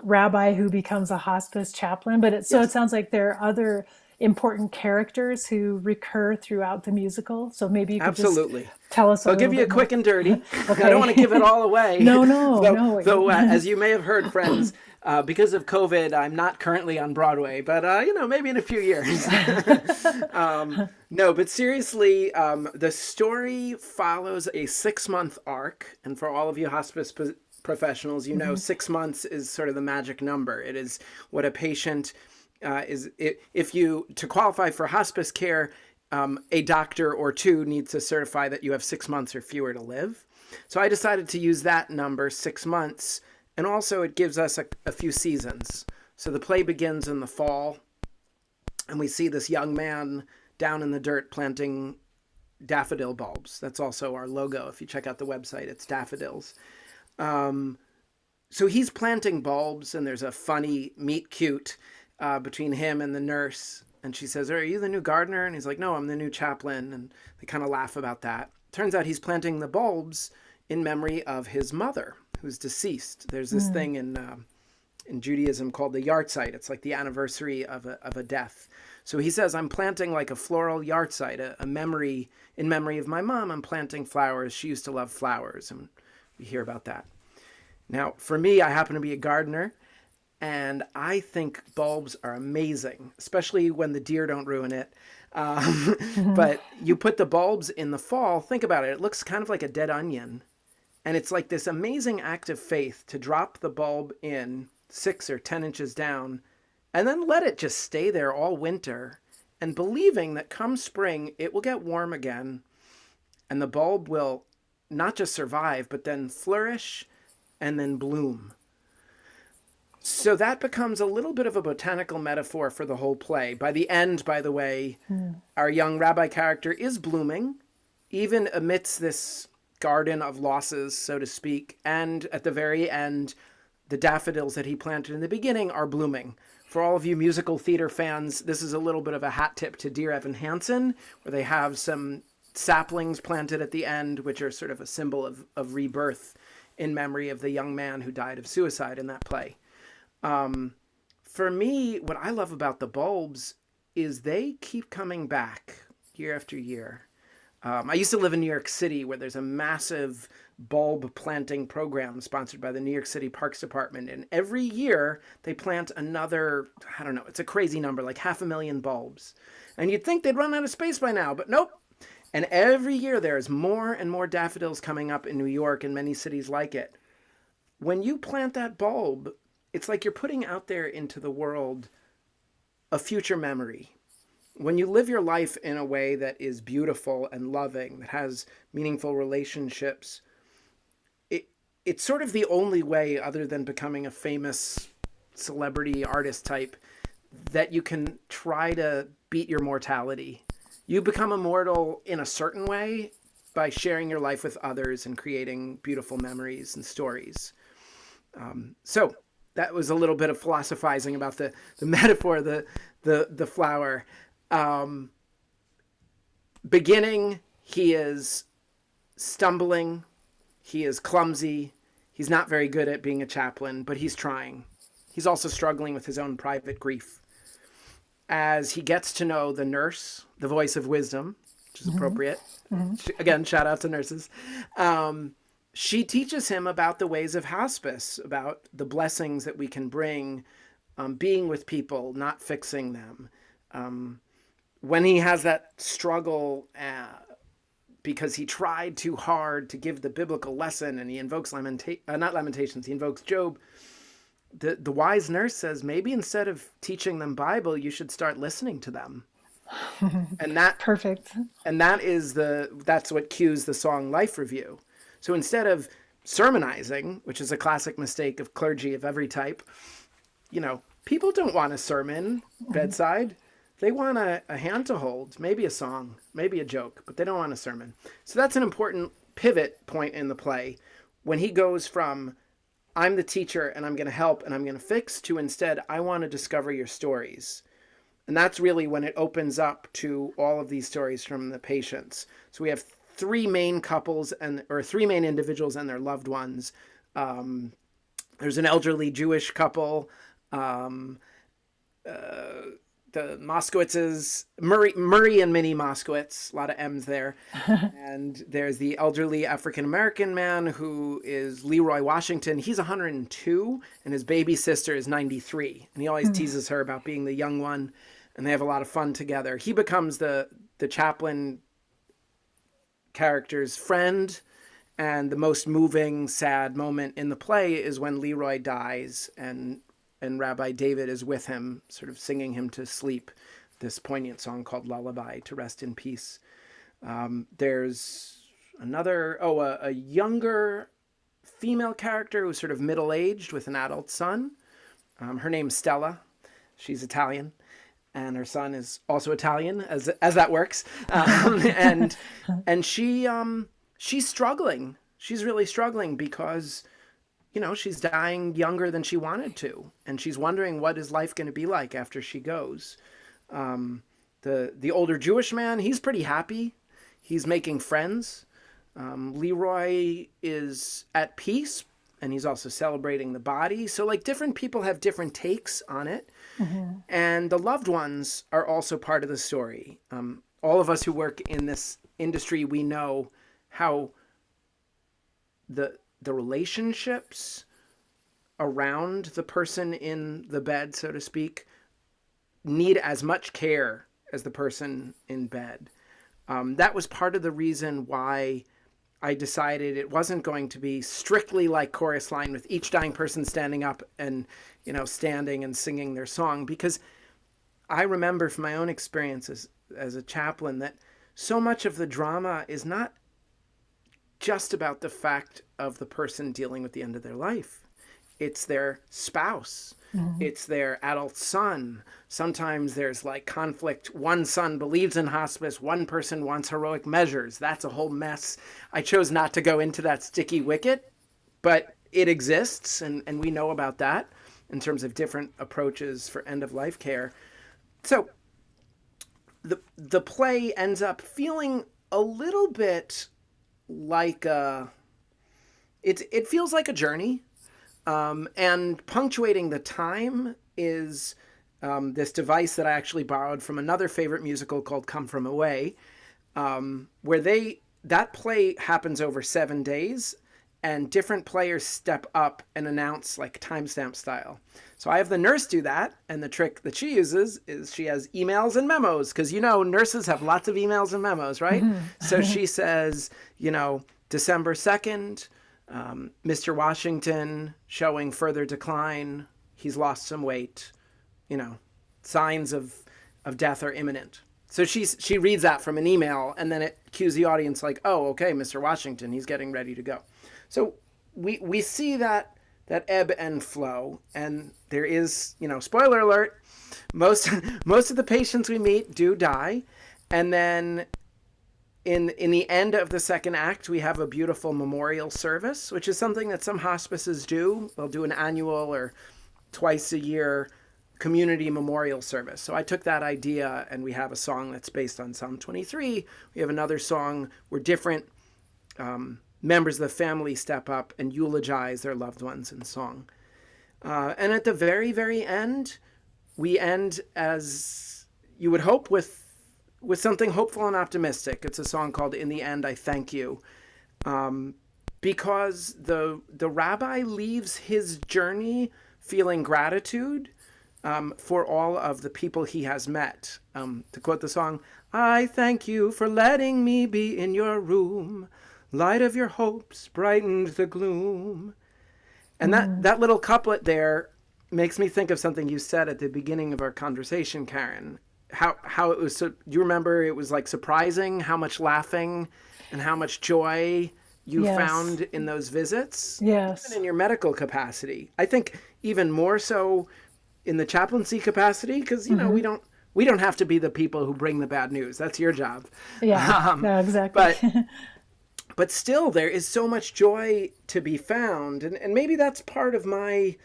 rabbi who becomes a hospice chaplain. But it Yes, sounds like there are other important characters who recur throughout the musical. So maybe you could just absolutely. tell us a So I'll give little you a bit more. quick and dirty. I don't want to give it Okay. all away. No, no, though, no. though as you may have heard, friends, because of COVID, I'm not currently on Broadway, but maybe in a few years. No, but seriously, the story follows a 6-month arc, and for all of you hospice professionals, 6 months is sort of the magic number. It is what a patient if you to qualify for hospice care. A doctor or two needs to certify that you have 6 months or fewer to live. So I decided to use that number, 6 months, and also it gives us a few seasons. So the play begins in the fall, and we see this young man down in the dirt planting daffodil bulbs. That's also our logo. If you check out the website, it's daffodils. So he's planting bulbs, and there's a funny meet cute between him and the nurse. And she says, "Are you the new gardener?" And he's like, "No, I'm the new chaplain." And they kind of laugh about that. Turns out he's planting the bulbs in memory of his mother, who's deceased. There's this thing in Judaism called the yahrzeit. It's like the anniversary of a death. So he says, "I'm planting like a floral yahrzeit, a memory in memory of my mom. I'm planting flowers. She used to love flowers." And we hear about that. Now, for me, I happen to be a gardener, and I think bulbs are amazing, especially when the deer don't ruin it. But you put the bulbs in the fall, think about it. It looks kind of like a dead onion. And it's like this amazing act of faith to drop the bulb in 6 or 10 inches down and then let it just stay there all winter, and believing that come spring, it will get warm again and the bulb will not just survive, but then flourish and then bloom. So that becomes a little bit of a botanical metaphor for the whole play. By the end, by the way, our young rabbi character is blooming, even amidst this garden of losses, so to speak. And at the very end, the daffodils that he planted in the beginning are blooming. For all of you musical theater fans, this is a little bit of a hat tip to Dear Evan Hansen, where they have some saplings planted at the end, which are sort of a symbol of rebirth in memory of the young man who died of suicide in that play. For me, what I love about the bulbs is they keep coming back year after year. I used to live in New York City, where there's a massive bulb planting program sponsored by the New York City Parks Department. And every year they plant another, I don't know, it's a crazy number, like 500,000 bulbs. And you'd think they'd run out of space by now, but nope. And every year there's more and more daffodils coming up in New York and many cities like it. When you plant that bulb, it's like you're putting out there into the world a future memory. When you live your life in a way that is beautiful and loving, that has meaningful relationships, it's sort of the only way, other than becoming a famous celebrity artist type, that you can try to beat your mortality. You become immortal in a certain way by sharing your life with others and creating beautiful memories and stories. So that was a little bit of philosophizing about the metaphor, the flower. Beginning, he is stumbling, he is clumsy, he's not very good at being a chaplain, but he's trying. He's also struggling with his own private grief. As he gets to know the nurse, the voice of wisdom, which is appropriate. Again, shout out to nurses. She teaches him about the ways of hospice, about the blessings that we can bring, being with people, not fixing them. When he has that struggle because he tried too hard to give the biblical lesson, and he invokes not Lamentations, he invokes Job, the wise nurse says, maybe instead of teaching them Bible, you should start listening to them. And that Perfect. and that's what cues the song Life Review. So instead of sermonizing, which is a classic mistake of clergy of every type, people don't want a sermon bedside. They want a hand to hold, maybe a song, maybe a joke, but they don't want a sermon. So that's an important pivot point in the play when he goes from, I'm the teacher and I'm going to help and I'm going to fix, to instead, I want to discover your stories. And that's really when it opens up to all of these stories from the patients. So we have three main couples or three main individuals and their loved ones. There's an elderly Jewish couple, the Moskowitzes, Murray and Minnie Moskowitz, a lot of M's there. And there's the elderly African-American man who is Leroy Washington. He's 102 and his baby sister is 93. And he always teases her about being the young one, and they have a lot of fun together. He becomes the chaplain character's friend, and the most moving, sad moment in the play is when Leroy dies and Rabbi David is with him, sort of singing him to sleep, this poignant song called Lullaby, to rest in peace. There's another, a younger female character who's sort of middle-aged with an adult son. Her name's Stella. She's Italian, and her son is also Italian, as that works. And she's struggling. She's really struggling because, she's dying younger than she wanted to. And she's wondering, what is life going to be like after she goes? The older Jewish man, he's pretty happy. He's making friends. Leroy is at peace, and he's also celebrating the body. So different people have different takes on it. Mm-hmm. And the loved ones are also part of the story. All of us who work in this industry, we know how the relationships around the person in the bed, so to speak, need as much care as the person in bed. That was part of the reason why I decided it wasn't going to be strictly like Chorus Line with each dying person standing up and, standing and singing their song, because I remember from my own experiences as a chaplain that so much of the drama is not just about the fact of the person dealing with the end of their life. It's their spouse. Mm-hmm. It's their adult son. Sometimes there's conflict. One son believes in hospice. One person wants heroic measures. That's a whole mess. I chose not to go into that sticky wicket, but it exists, and we know about that in terms of different approaches for end-of-life care. So the play ends up feeling a little bit like it feels like a journey, and punctuating the time is this device that I actually borrowed from another favorite musical called Come From Away, where that play happens over 7 days, and different players step up and announce timestamp style. So I have the nurse do that, and the trick that she uses is she has emails and memos, because nurses have lots of emails and memos, right? Mm-hmm. So she says, December 2nd, Mr. Washington showing further decline. He's lost some weight. Signs of death are imminent. So she reads that from an email, and then it cues the audience oh, okay, Mr. Washington, he's getting ready to go. So we see that ebb and flow, and there is, spoiler alert, most of the patients we meet do die, and then in the end of the second act, we have a beautiful memorial service, which is something that some hospices do. They'll do an annual or twice a year community memorial service. So I took that idea, and we have a song that's based on Psalm 23. We have another song where different members of the family step up and eulogize their loved ones in song. And at the very, very end, we end as you would hope with something hopeful and optimistic. It's a song called In the End, I Thank You. Because the rabbi leaves his journey feeling gratitude for all of the people he has met. To quote the song, I thank you for letting me be in your room. Light of your hopes brightened the gloom. And that little couplet there makes me think of something you said at the beginning of our conversation, Karen. How it was, so you remember it was surprising how much laughing and how much joy you found in those visits. Yes. Even in your medical capacity. I think even more so in the chaplaincy capacity, because, we we don't have to be the people who bring the bad news. That's your job. Yeah, Um, no, exactly. but but still, there is so much joy to be found, and maybe that's part of my.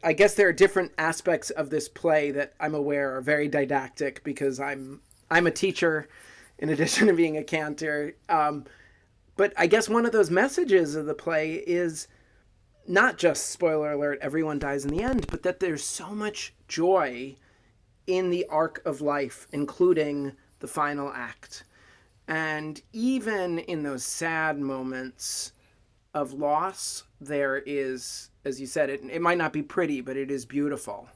I guess there are different aspects of this play that I'm aware are very didactic because I'm a teacher, in addition to being a cantor. But I guess one of those messages of the play is not just, spoiler alert, everyone dies in the end, but that there's so much joy in the arc of life, including the final act. And even in those sad moments of loss, there is, as you said, it might not be pretty, but it is beautiful.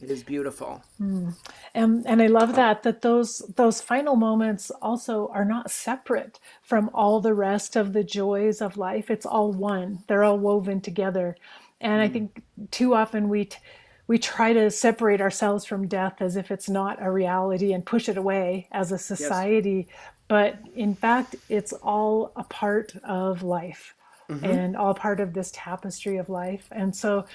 It is beautiful. And I love that those final moments also are not separate from all the rest of the joys of life. It's all one. They're all woven together. And I Mm. think too often we try to separate ourselves from death as if it's not a reality and push it away as a Yes. society. But in fact, it's all a part of life Mm-hmm. and all part of this tapestry of life. And so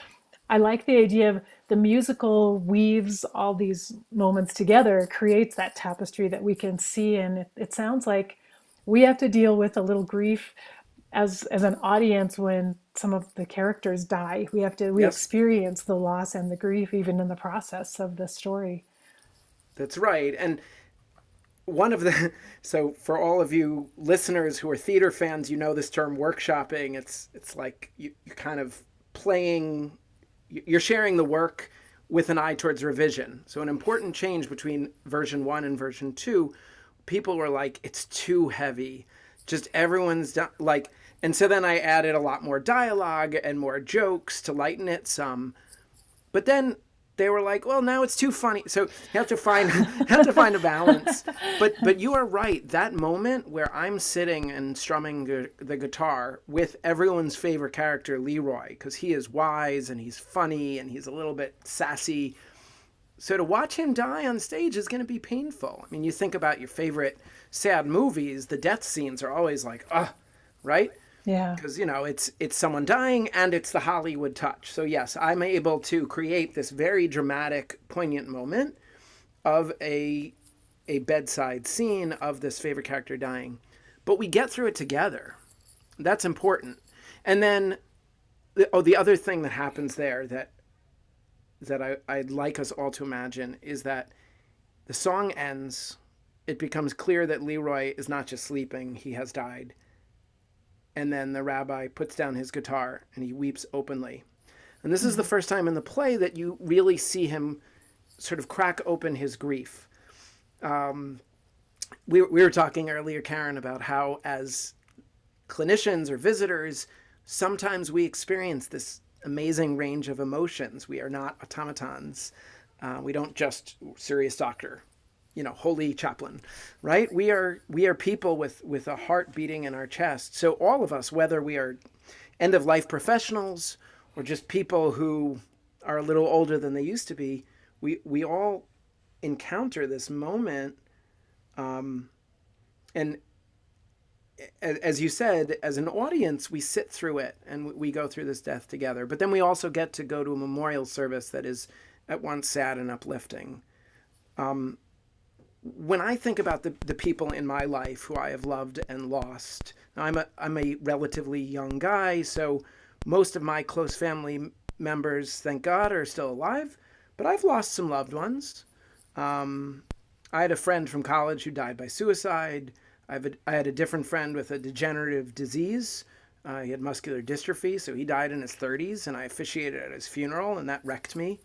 I like the idea of the musical weaves all these moments together, creates that tapestry that we can see. And it sounds like we have to deal with a little grief as an audience when some of the characters die. We Yes. experience the loss and the grief even in the process of the story. That's right. And one of the so for all of you listeners who are theater fans, you know this term workshopping. It's like you're kind of playing, you're sharing the work with an eye towards revision. So an important change between version 1 and version 2, people were like, it's too heavy, just like, and so then I added a lot more dialogue and more jokes to lighten it some. But then they were like, well, now it's too funny. So you have to find have to find a balance. But you are right. That moment where I'm sitting and strumming the guitar with everyone's favorite character, Leroy, because he is wise and he's funny and he's a little bit sassy. So to watch him die on stage is going to be painful. I mean, you think about your favorite sad movies, the death scenes are always like, right? Yeah. Because it's someone dying and it's the Hollywood touch. So yes, I'm able to create this very dramatic, poignant moment of a bedside scene of this favorite character dying, but we get through it together. That's important. And then the other thing that happens there that I'd like us all to imagine is that the song ends. It becomes clear that Leroy is not just sleeping; he has died. And then the rabbi puts down his guitar and he weeps openly. And this is the first time in the play that you really see him sort of crack open his grief. We were talking earlier, Karen, about how as clinicians or visitors, sometimes we experience this amazing range of emotions. We are not automatons. We don't just serious doctor, holy chaplain, right? We are people with a heart beating in our chest. So all of us, whether we are end of life professionals or just people who are a little older than they used to be, we all encounter this moment. And as you said, as an audience, we sit through it and we go through this death together. But then we also get to go to a memorial service that is at once sad and uplifting. When I think about the people in my life who I have loved and lost, now I'm a relatively young guy, so most of my close family members, thank God, are still alive. But I've lost some loved ones. I had a friend from college who died by suicide. I had a different friend with a degenerative disease. He had muscular dystrophy, so he died in his 30s, and I officiated at his funeral, and that wrecked me.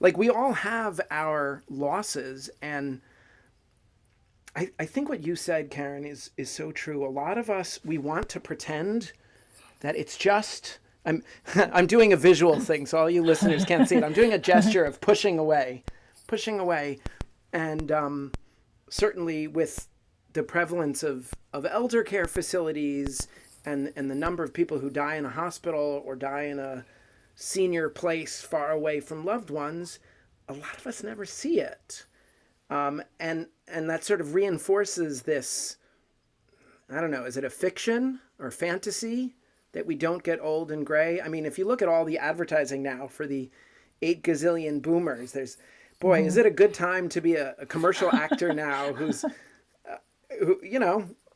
Like, we all have our losses, and I think what you said, Karen, is so true. A lot of us, we want to pretend that it's just... I'm doing a visual thing, so all you listeners can't see it. I'm doing a gesture of pushing away. And certainly with the prevalence of elder care facilities and the number of people who die in a hospital or die in a senior place far away from loved ones, a lot of us never see it. And that sort of reinforces this, I don't know, is it a fiction or fantasy that we don't get old and gray? I mean, if you look at all the advertising now for the 8 gazillion boomers, there's Boy, is it a good time to be a commercial actor now who,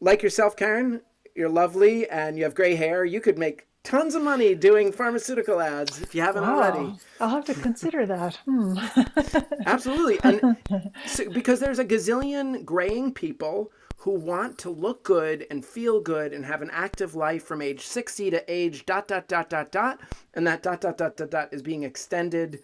like yourself, Karen, you're lovely and you have gray hair. You could make tons of money doing pharmaceutical ads if you haven't already. Wow, I'll have to consider that. Hmm. Absolutely. And so, because there's a gazillion graying people who want to look good and feel good and have an active life from age 60 to age dot, dot, dot, dot, dot. And that dot, dot, dot, dot, dot is being extended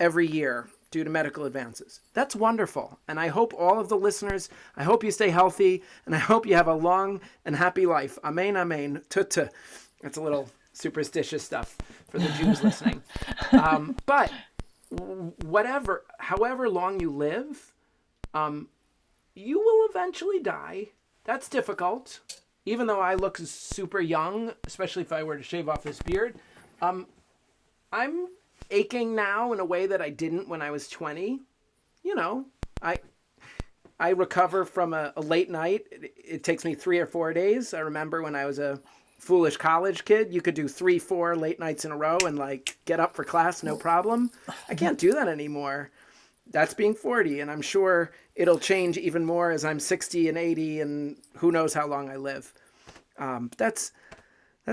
every year due to medical advances. That's wonderful. And I hope all of the listeners, I hope you stay healthy and I hope you have a long and happy life. Amen, amen. Tut. That's a little superstitious stuff for the Jews listening. But however long you live, you will eventually die. That's difficult. Even though I look super young, especially if I were to shave off this beard, I'm aching now in a way that I didn't when I was 20. I recover from a late night. It takes me 3 or 4 days. I remember when I was a foolish college kid, you could do 3-4 late nights in a row and get up for class, no problem. I can't do that anymore. That's being 40, and I'm sure it'll change even more as I'm 60 and 80 and who knows how long I live. That's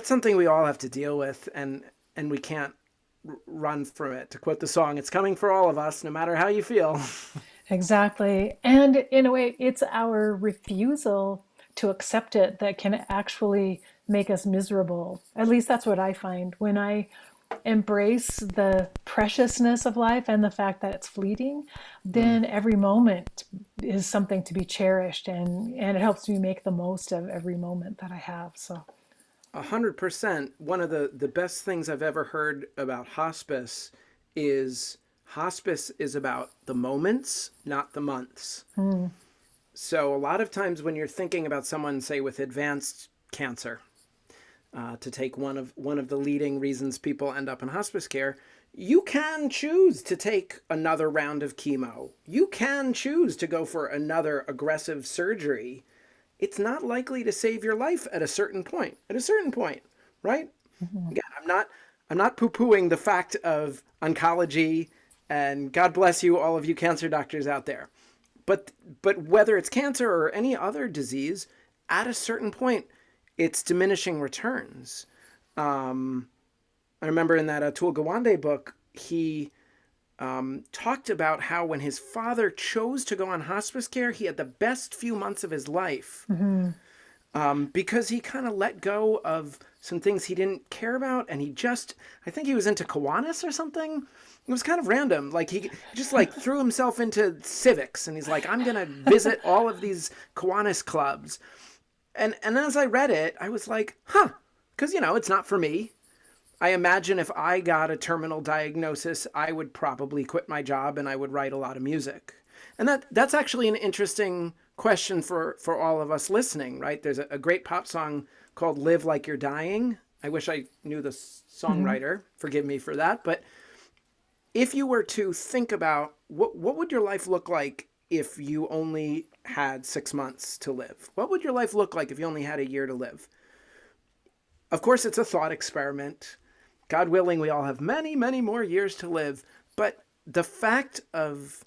something we all have to deal with, and we can't run from it. To quote the song, it's coming for all of us, no matter how you feel. Exactly. And in a way, it's our refusal to accept it that can actually make us miserable. At least that's what I find when I embrace the preciousness of life and the fact that it's fleeting, then every moment is something to be cherished, and it helps me make the most of every moment that I have. So 100%. One of the best things I've ever heard about hospice is about the moments, not the months. So a lot of times when you're thinking about someone, say, with advanced cancer, to take one of the leading reasons people end up in hospice care, you can choose to take another round of chemo. You can choose to go for another aggressive surgery. It's not likely to save your life at a certain point. Right? Again, I'm not poo-pooing the fact of oncology, and God bless you, all of you cancer doctors out there. But whether it's cancer or any other disease, at a certain point, it's diminishing returns. I remember in that Atul Gawande book, he talked about how when his father chose to go on hospice care, he had the best few months of his life. Because he kind of let go of some things he didn't care about, and I think he was into Kiwanis or something. It was kind of random. He just threw himself into civics, and he's like, I'm going to visit all of these Kiwanis clubs. And as I read it, I was like, because, it's not for me. I imagine if I got a terminal diagnosis, I would probably quit my job and I would write a lot of music. And that's actually an interesting question for all of us listening, right? There's a great pop song called Live Like You're Dying. I wish I knew the songwriter. Forgive me for that. But if you were to think about what would your life look like if you only had 6 months to live? What would your life look like if you only had a year to live? Of course, it's a thought experiment. God willing, we all have many, many more years to live. But the fact of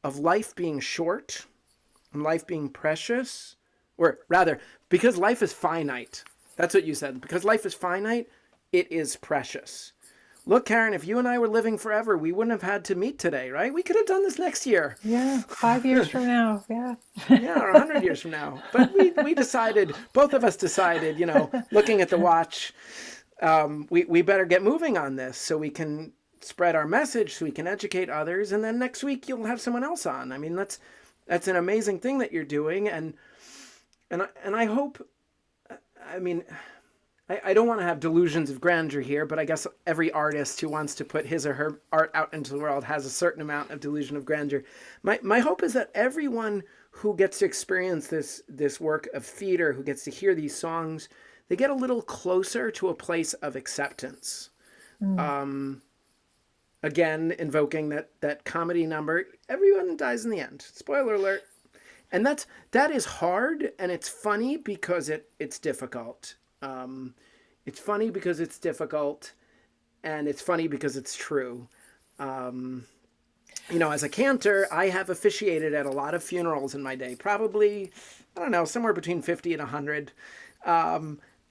life being short and life being precious, or rather, because life is finite. That's what you said. Because life is finite, it is precious. Look, Karen, if you and I were living forever, we wouldn't have had to meet today, right? We could have done this next year. yeah, 5 years from now. Yeah. Yeah, or 100 years from now. But we decided, both of us decided, looking at the watch, we better get moving on this so we can spread our message, so we can educate others. And then next week you'll have someone else on. I mean, that's an amazing thing that you're doing. And I hope, I don't want to have delusions of grandeur here, but I guess every artist who wants to put his or her art out into the world has a certain amount of delusion of grandeur. My hope is that everyone who gets to experience this work of theater, who gets to hear these songs, they get a little closer to a place of acceptance. Again, invoking that comedy number, everyone dies in the end. Spoiler alert. And that is hard, and it's funny because it's difficult. It's funny because it's difficult, and it's funny because it's true. As a cantor, I have officiated at a lot of funerals in my day, probably, I don't know, somewhere between 50 and 100.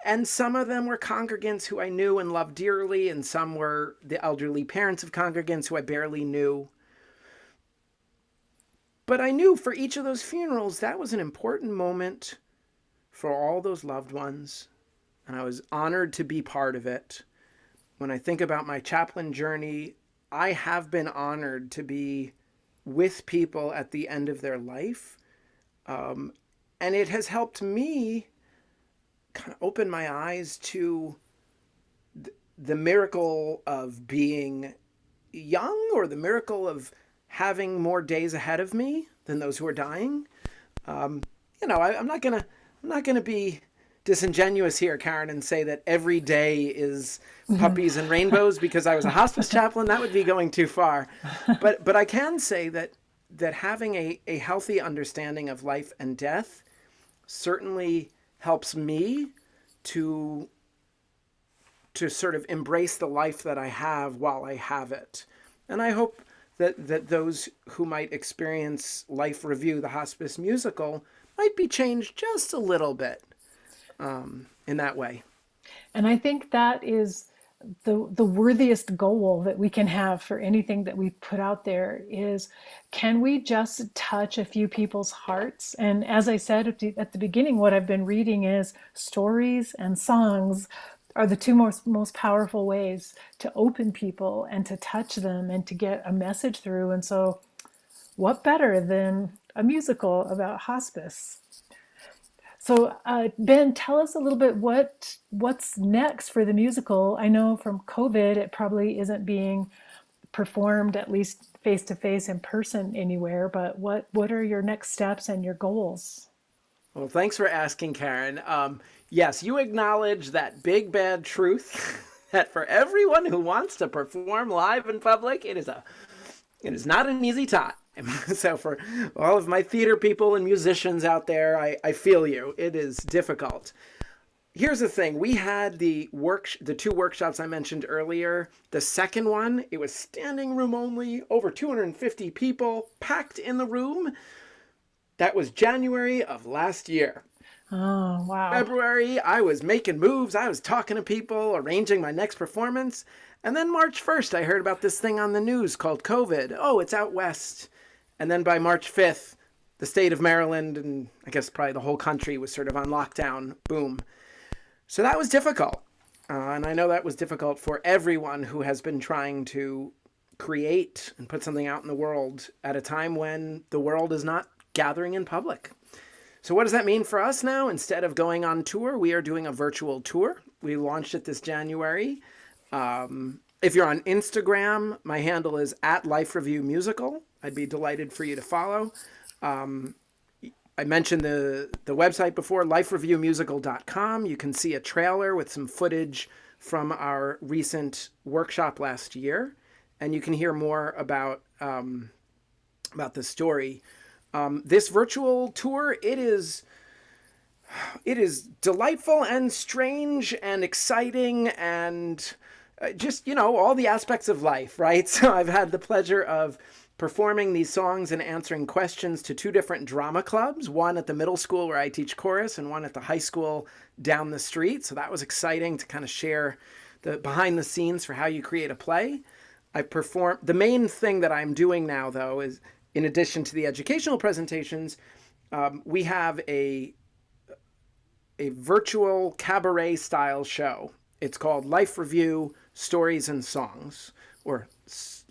And some of them were congregants who I knew and loved dearly, and some were the elderly parents of congregants who I barely knew. But I knew for each of those funerals, that was an important moment for all those loved ones, and I was honored to be part of it. When I think about my chaplain journey, I have been honored to be with people at the end of their life. And it has helped me kind of open my eyes to the miracle of being young, or the miracle of having more days ahead of me than those who are dying. I'm not gonna be disingenuous here, Karen, and say that every day is puppies and rainbows because I was a hospice chaplain. That would be going too far. But I can say that having a healthy understanding of life and death certainly helps me to sort of embrace the life that I have while I have it. And I hope that those who might experience Life Review, the hospice musical, might be changed just a little bit in that way. And I think that is the worthiest goal that we can have for anything that we put out there is, can we just touch a few people's hearts? And as I said at the beginning, what I've been reading is stories and songs are the two most powerful ways to open people and to touch them and to get a message through. And so what better than a musical about hospice? So, Ben, tell us a little bit what's next for the musical. I know from COVID, it probably isn't being performed, at least face to face in person anywhere. But what are your next steps and your goals? Well, thanks for asking, Karen. Yes, you acknowledge that big bad truth that for everyone who wants to perform live in public, it is not an easy time. So for all of my theater people and musicians out there, I feel you. It is difficult. Here's the thing. We had the two workshops I mentioned earlier. The second one, it was standing room only, over 250 people packed in the room. That was January of last year. Oh, wow. February, I was making moves. I was talking to people, arranging my next performance. And then March 1st, I heard about this thing on the news called COVID. Oh, it's out west. And then by March 5th, the state of Maryland, and I guess probably the whole country, was sort of on lockdown. Boom. So that was difficult. And I know that was difficult for everyone who has been trying to create and put something out in the world at a time when the world is not gathering in public. So what does that mean for us now? Instead of going on tour, we are doing a virtual tour. We launched it this January. If you're on Instagram, my handle is @LifeReviewMusical. I'd be delighted for you to follow. I mentioned the website before, lifereviewmusical.com. You can see a trailer with some footage from our recent workshop last year, and you can hear more about the story. This virtual tour, it is delightful and strange and exciting and just, all the aspects of life, right? So I've had the pleasure of performing these songs and answering questions to two different drama clubs, one at the middle school where I teach chorus and one at the high school down the street. So that was exciting to kind of share the behind the scenes for how you create a play. The main thing that I'm doing now, though, is in addition to the educational presentations, we have a virtual cabaret style show. It's called Life Review Stories and Songs, or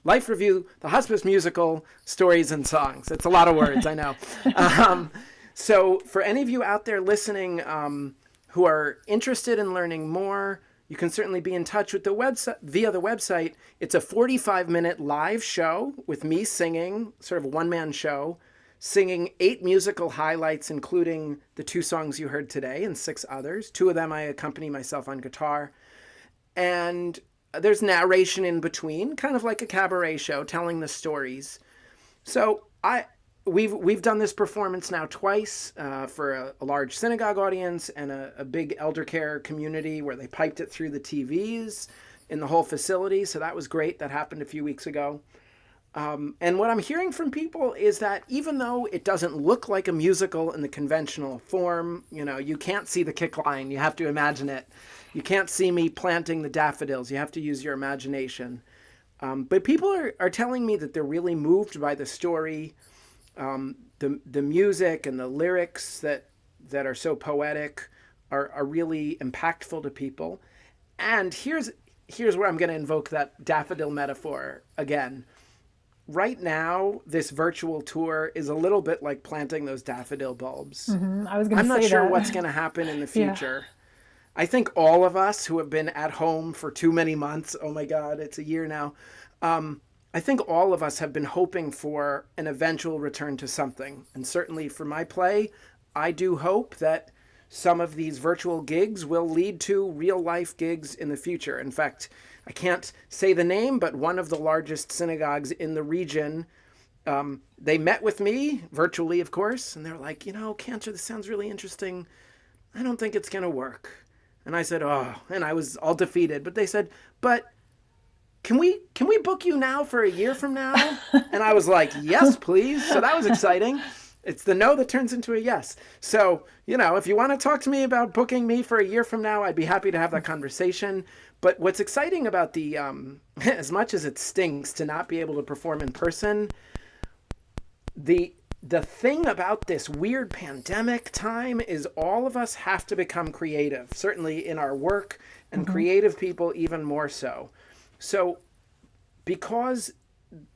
Life Review, the Hospice Musical, Stories and Songs. It's a lot of words, I know. So for any of you out there listening who are interested in learning more, you can certainly be in touch with the website via the website. It's a 45-minute live show with me singing, sort of a one-man show, singing 8 musical highlights, including the 2 songs you heard today and 6 others. 2 of them I accompany myself on guitar. And there's narration in between, kind of like a cabaret show, telling the stories. So we've done this performance now twice for a large synagogue audience and a big elder care community where they piped it through the TVs. in the whole facility. So that was great. That happened a few weeks ago. And what I'm hearing from people is that even though it doesn't look like a musical in the conventional form, you know, you can't see the kick line. You have to imagine it. You can't see me planting the daffodils. You have to use your imagination. But people are telling me that they're really moved by the story, the music and the lyrics that are so poetic are really impactful to people. And here's where I'm going to invoke that daffodil metaphor again. Right now, this virtual tour is a little bit like planting those daffodil bulbs. I was going to I'm not say sure that. what's going to happen in the Yeah. future. I think all of us who have been at home for too many months, oh my God, it's a year now. I think all of us have been hoping for an eventual return to something. And certainly for my play, I do hope that some of these virtual gigs will lead to real life gigs in the future. In fact, I can't say the name, but one of the largest synagogues in the region, they met with me virtually, of course, and they're like, you know, Cantor, this sounds really interesting. I don't think it's going to work. And I said, oh, and I was all defeated. But they said, but can we book you now for a year from now? And I was like, yes, please. So that was exciting. It's the no that turns into a yes. So, you know, if you want to talk to me about booking me for a year from now, I'd be happy to have that conversation. But what's exciting about the, as much as it stinks to not be able to perform in person, the thing about this weird pandemic time is all of us have to become creative, certainly in our work, and creative people even more so. So because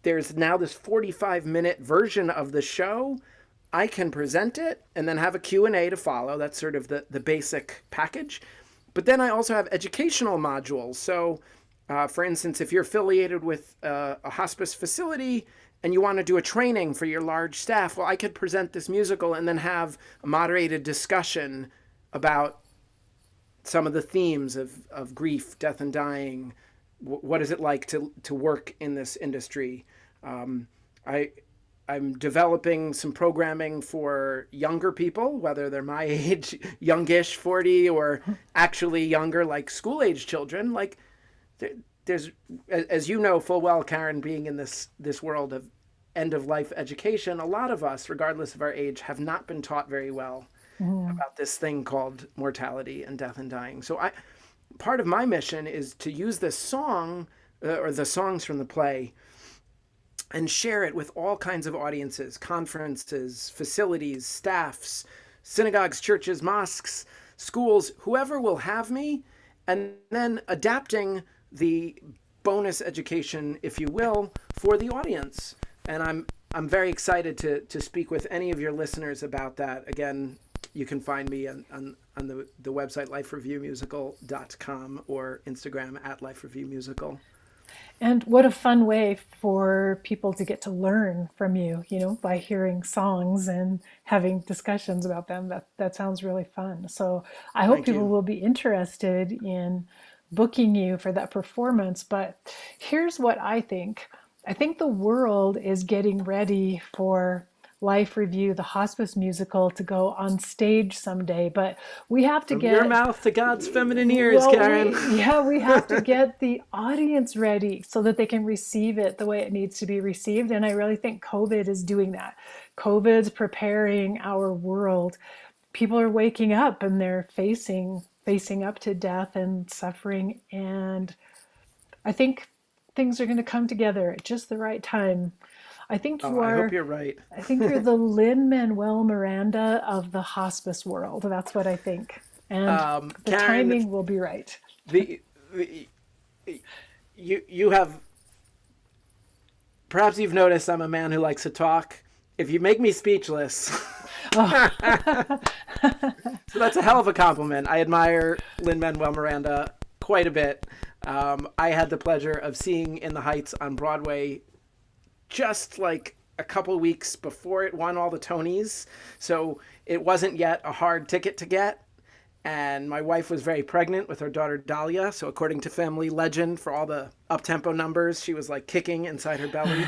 there's now this 45-minute version of the show, I can present it and then have a Q&A to follow. That's sort of the basic package. But then I also have educational modules. So, for instance, if you're affiliated with a hospice facility and you want to do a training for your large staff, well, I could present this musical and then have a moderated discussion about some of the themes of grief, death, and dying. What is it like to work in this industry? I'm developing some programming for younger people, whether they're my age, youngish, 40, or actually younger, like school-age children. Like, there's, as you know full well, Karen, being in this world of end-of-life education, a lot of us, regardless of our age, have not been taught very well about this thing called mortality and death and dying. So part of my mission is to use this song, or the songs from the play, and share it with all kinds of audiences, conferences, facilities, staffs, synagogues, churches, mosques, schools, whoever will have me, and then adapting the bonus education, if you will, for the audience. And I'm very excited to speak with any of your listeners about that. Again, you can find me on the website lifereviewmusical.com or Instagram at lifereviewmusical. And what a fun way for people to get to learn from you, you know, by hearing songs and having discussions about them. That sounds really fun. So I hope Thank people you. will be interested in booking you for that performance. But here's what I think. I think the world is getting ready for Life Review, the Hospice Musical, to go on stage someday. But we have to From your get mouth to God's feminine ears, well, Karen. we have to get the audience ready so that they can receive it the way it needs to be received. And I really think COVID is doing that. COVID's preparing our world. People are waking up and they're facing up to death and suffering. And I think things are going to come together at just the right time. I think Oh, you I hope are you're right. I think you're the Lin-Manuel Miranda of the hospice world. That's what I think. And the Karen, timing will be right. the, the you have, perhaps you've noticed I'm a man who likes to talk. If you make me speechless, Oh, so that's a hell of a compliment. I admire Lin-Manuel Miranda quite a bit. I had the pleasure of seeing In the Heights on Broadway just like a couple weeks before it won all the Tonys. So it wasn't yet a hard ticket to get. And my wife was very pregnant with her daughter Dahlia. So according to family legend, for all the up-tempo numbers, she was like kicking inside her belly.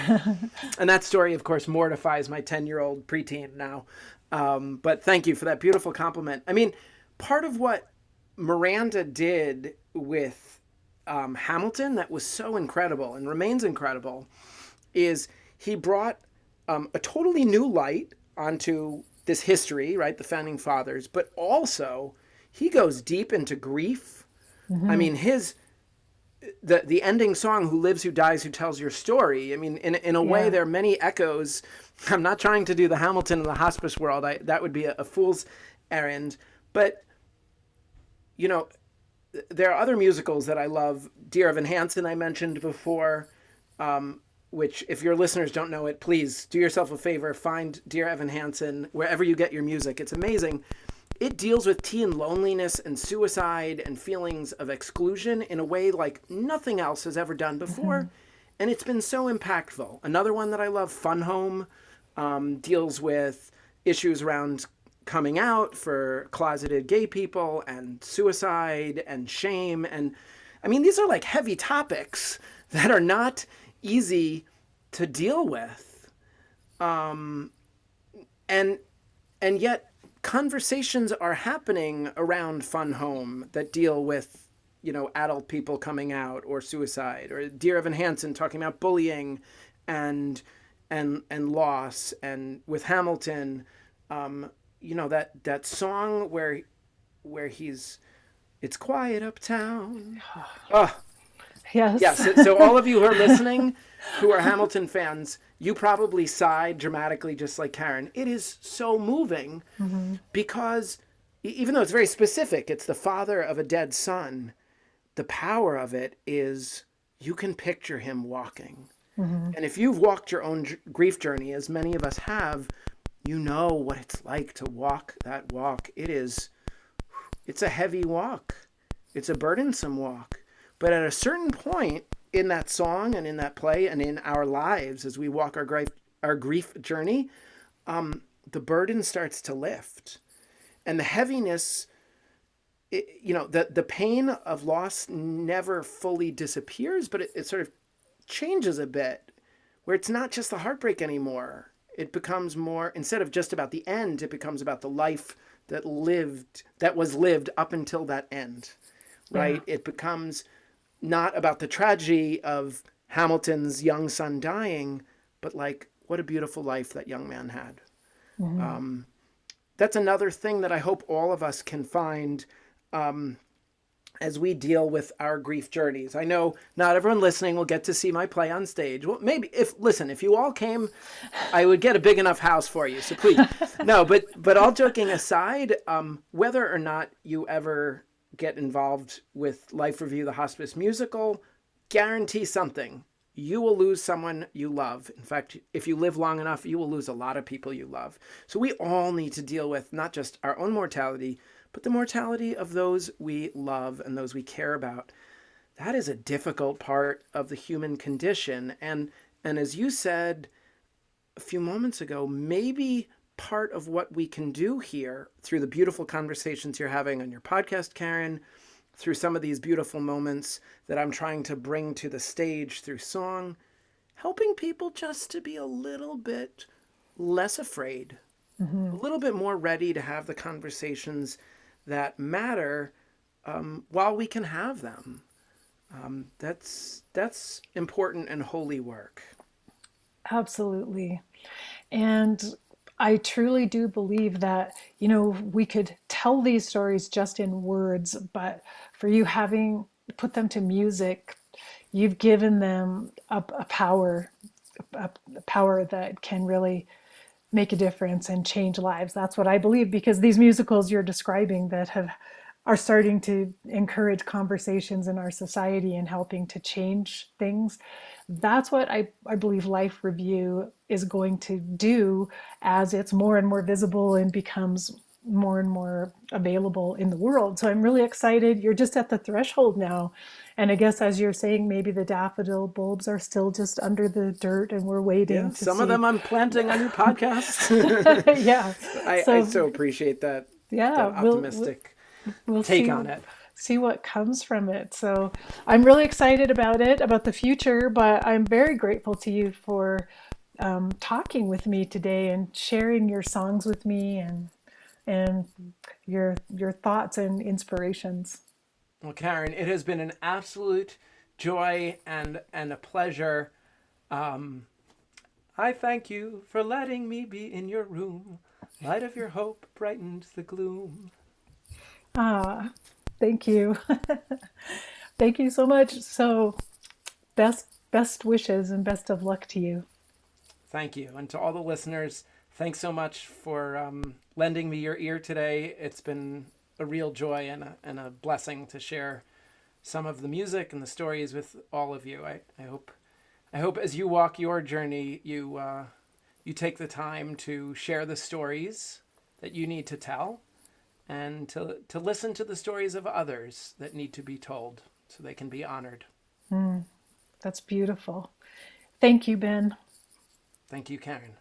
And that story, of course, mortifies my 10-year-old preteen now. But thank you for that beautiful compliment. I mean, part of what Miranda did with Hamilton that was so incredible and remains incredible is he brought a totally new light onto this history, right? The founding fathers, but also he goes deep into grief. I mean, the ending song, "Who lives, who dies, who tells your story." I mean, in a way, there are many echoes. I'm not trying to do the Hamilton in the hospice world. That would be a fool's errand. But, you know, there are other musicals that I love. Dear Evan Hansen, I mentioned before, which if your listeners don't know it, please do yourself a favor. Find Dear Evan Hansen wherever you get your music. It's amazing. It deals with teen loneliness and suicide and feelings of exclusion in a way like nothing else has ever done before. And it's been so impactful. Another one that I love, Fun Home, deals with issues around coming out for closeted gay people and suicide and shame. And I mean, these are like heavy topics that are not easy to deal with. And yet conversations are happening around Fun Home that deal with, you know, adult people coming out or suicide, or Dear Evan Hansen talking about bullying and loss. And with Hamilton, you know, that song where he's, "It's quiet uptown." Oh, Yes. yes. So all of you who are listening, who are Hamilton fans, you probably sighed dramatically, just like Karen. It is so moving because even though it's very specific, it's the father of a dead son. The power of it is you can picture him walking. And if you've walked your own grief journey, as many of us have, you know what it's like to walk that walk. It's a heavy walk. It's a burdensome walk. But at a certain point in that song and in that play and in our lives, as we walk our grief journey, the burden starts to lift. And the heaviness, you know, the pain of loss never fully disappears, but it sort of changes a bit, where it's not just the heartbreak anymore. It becomes more, instead of just about the end, it becomes about the life that was lived up until that end, right? Yeah. It becomes not about the tragedy of Hamilton's young son dying, but like, what a beautiful life that young man had. That's another thing that I hope all of us can find as we deal with our grief journeys. I know not everyone listening will get to see my play on stage. Well, maybe if you all came, I would get a big enough house for you. So please, no, but all joking aside, whether or not you ever get involved with Life Review, the Hospice Musical, guarantee something. You will lose someone you love. In fact, if you live long enough, you will lose a lot of people you love. So we all need to deal with not just our own mortality, but the mortality of those we love and those we care about. That is a difficult part of the human condition. And as you said a few moments ago, maybe part of what we can do here through the beautiful conversations you're having on your podcast, Karen, through some of these beautiful moments that I'm trying to bring to the stage through song, helping people just to be a little bit less afraid, a little bit more ready to have the conversations that matter while we can have them. That's important and holy work. Absolutely. And I truly do believe that, you know, we could tell these stories just in words, but for you having put them to music, you've given them a power that can really make a difference and change lives. That's what I believe, because these musicals you're describing that are starting to encourage conversations in our society and helping to change things. That's what I believe Life Review is going to do as it's more and more visible and becomes more and more available in the world. So I'm really excited. You're just at the threshold now. And I guess, as you're saying, maybe the daffodil bulbs are still just under the dirt and we're waiting to see. Some of them I'm planting on your podcast. Yeah. I so appreciate that, yeah, that optimistic we'll take on it. See what comes from it. So I'm really excited about it, about the future, but I'm very grateful to you for talking with me today and sharing your songs with me and your thoughts and inspirations. Well, Karen, it has been an absolute joy and a pleasure. I thank you for letting me be in your room. Light of your hope brightens the gloom. Ah, thank you. Thank you so much. So best wishes and best of luck to you. Thank you. And to all the listeners, thanks so much for lending me your ear today. It's been a real joy and a blessing to share some of the music and the stories with all of you. I hope as you walk your journey, you take the time to share the stories that you need to tell and to listen to the stories of others that need to be told so they can be honored. That's beautiful. Thank you, Ben. Thank you, Karen.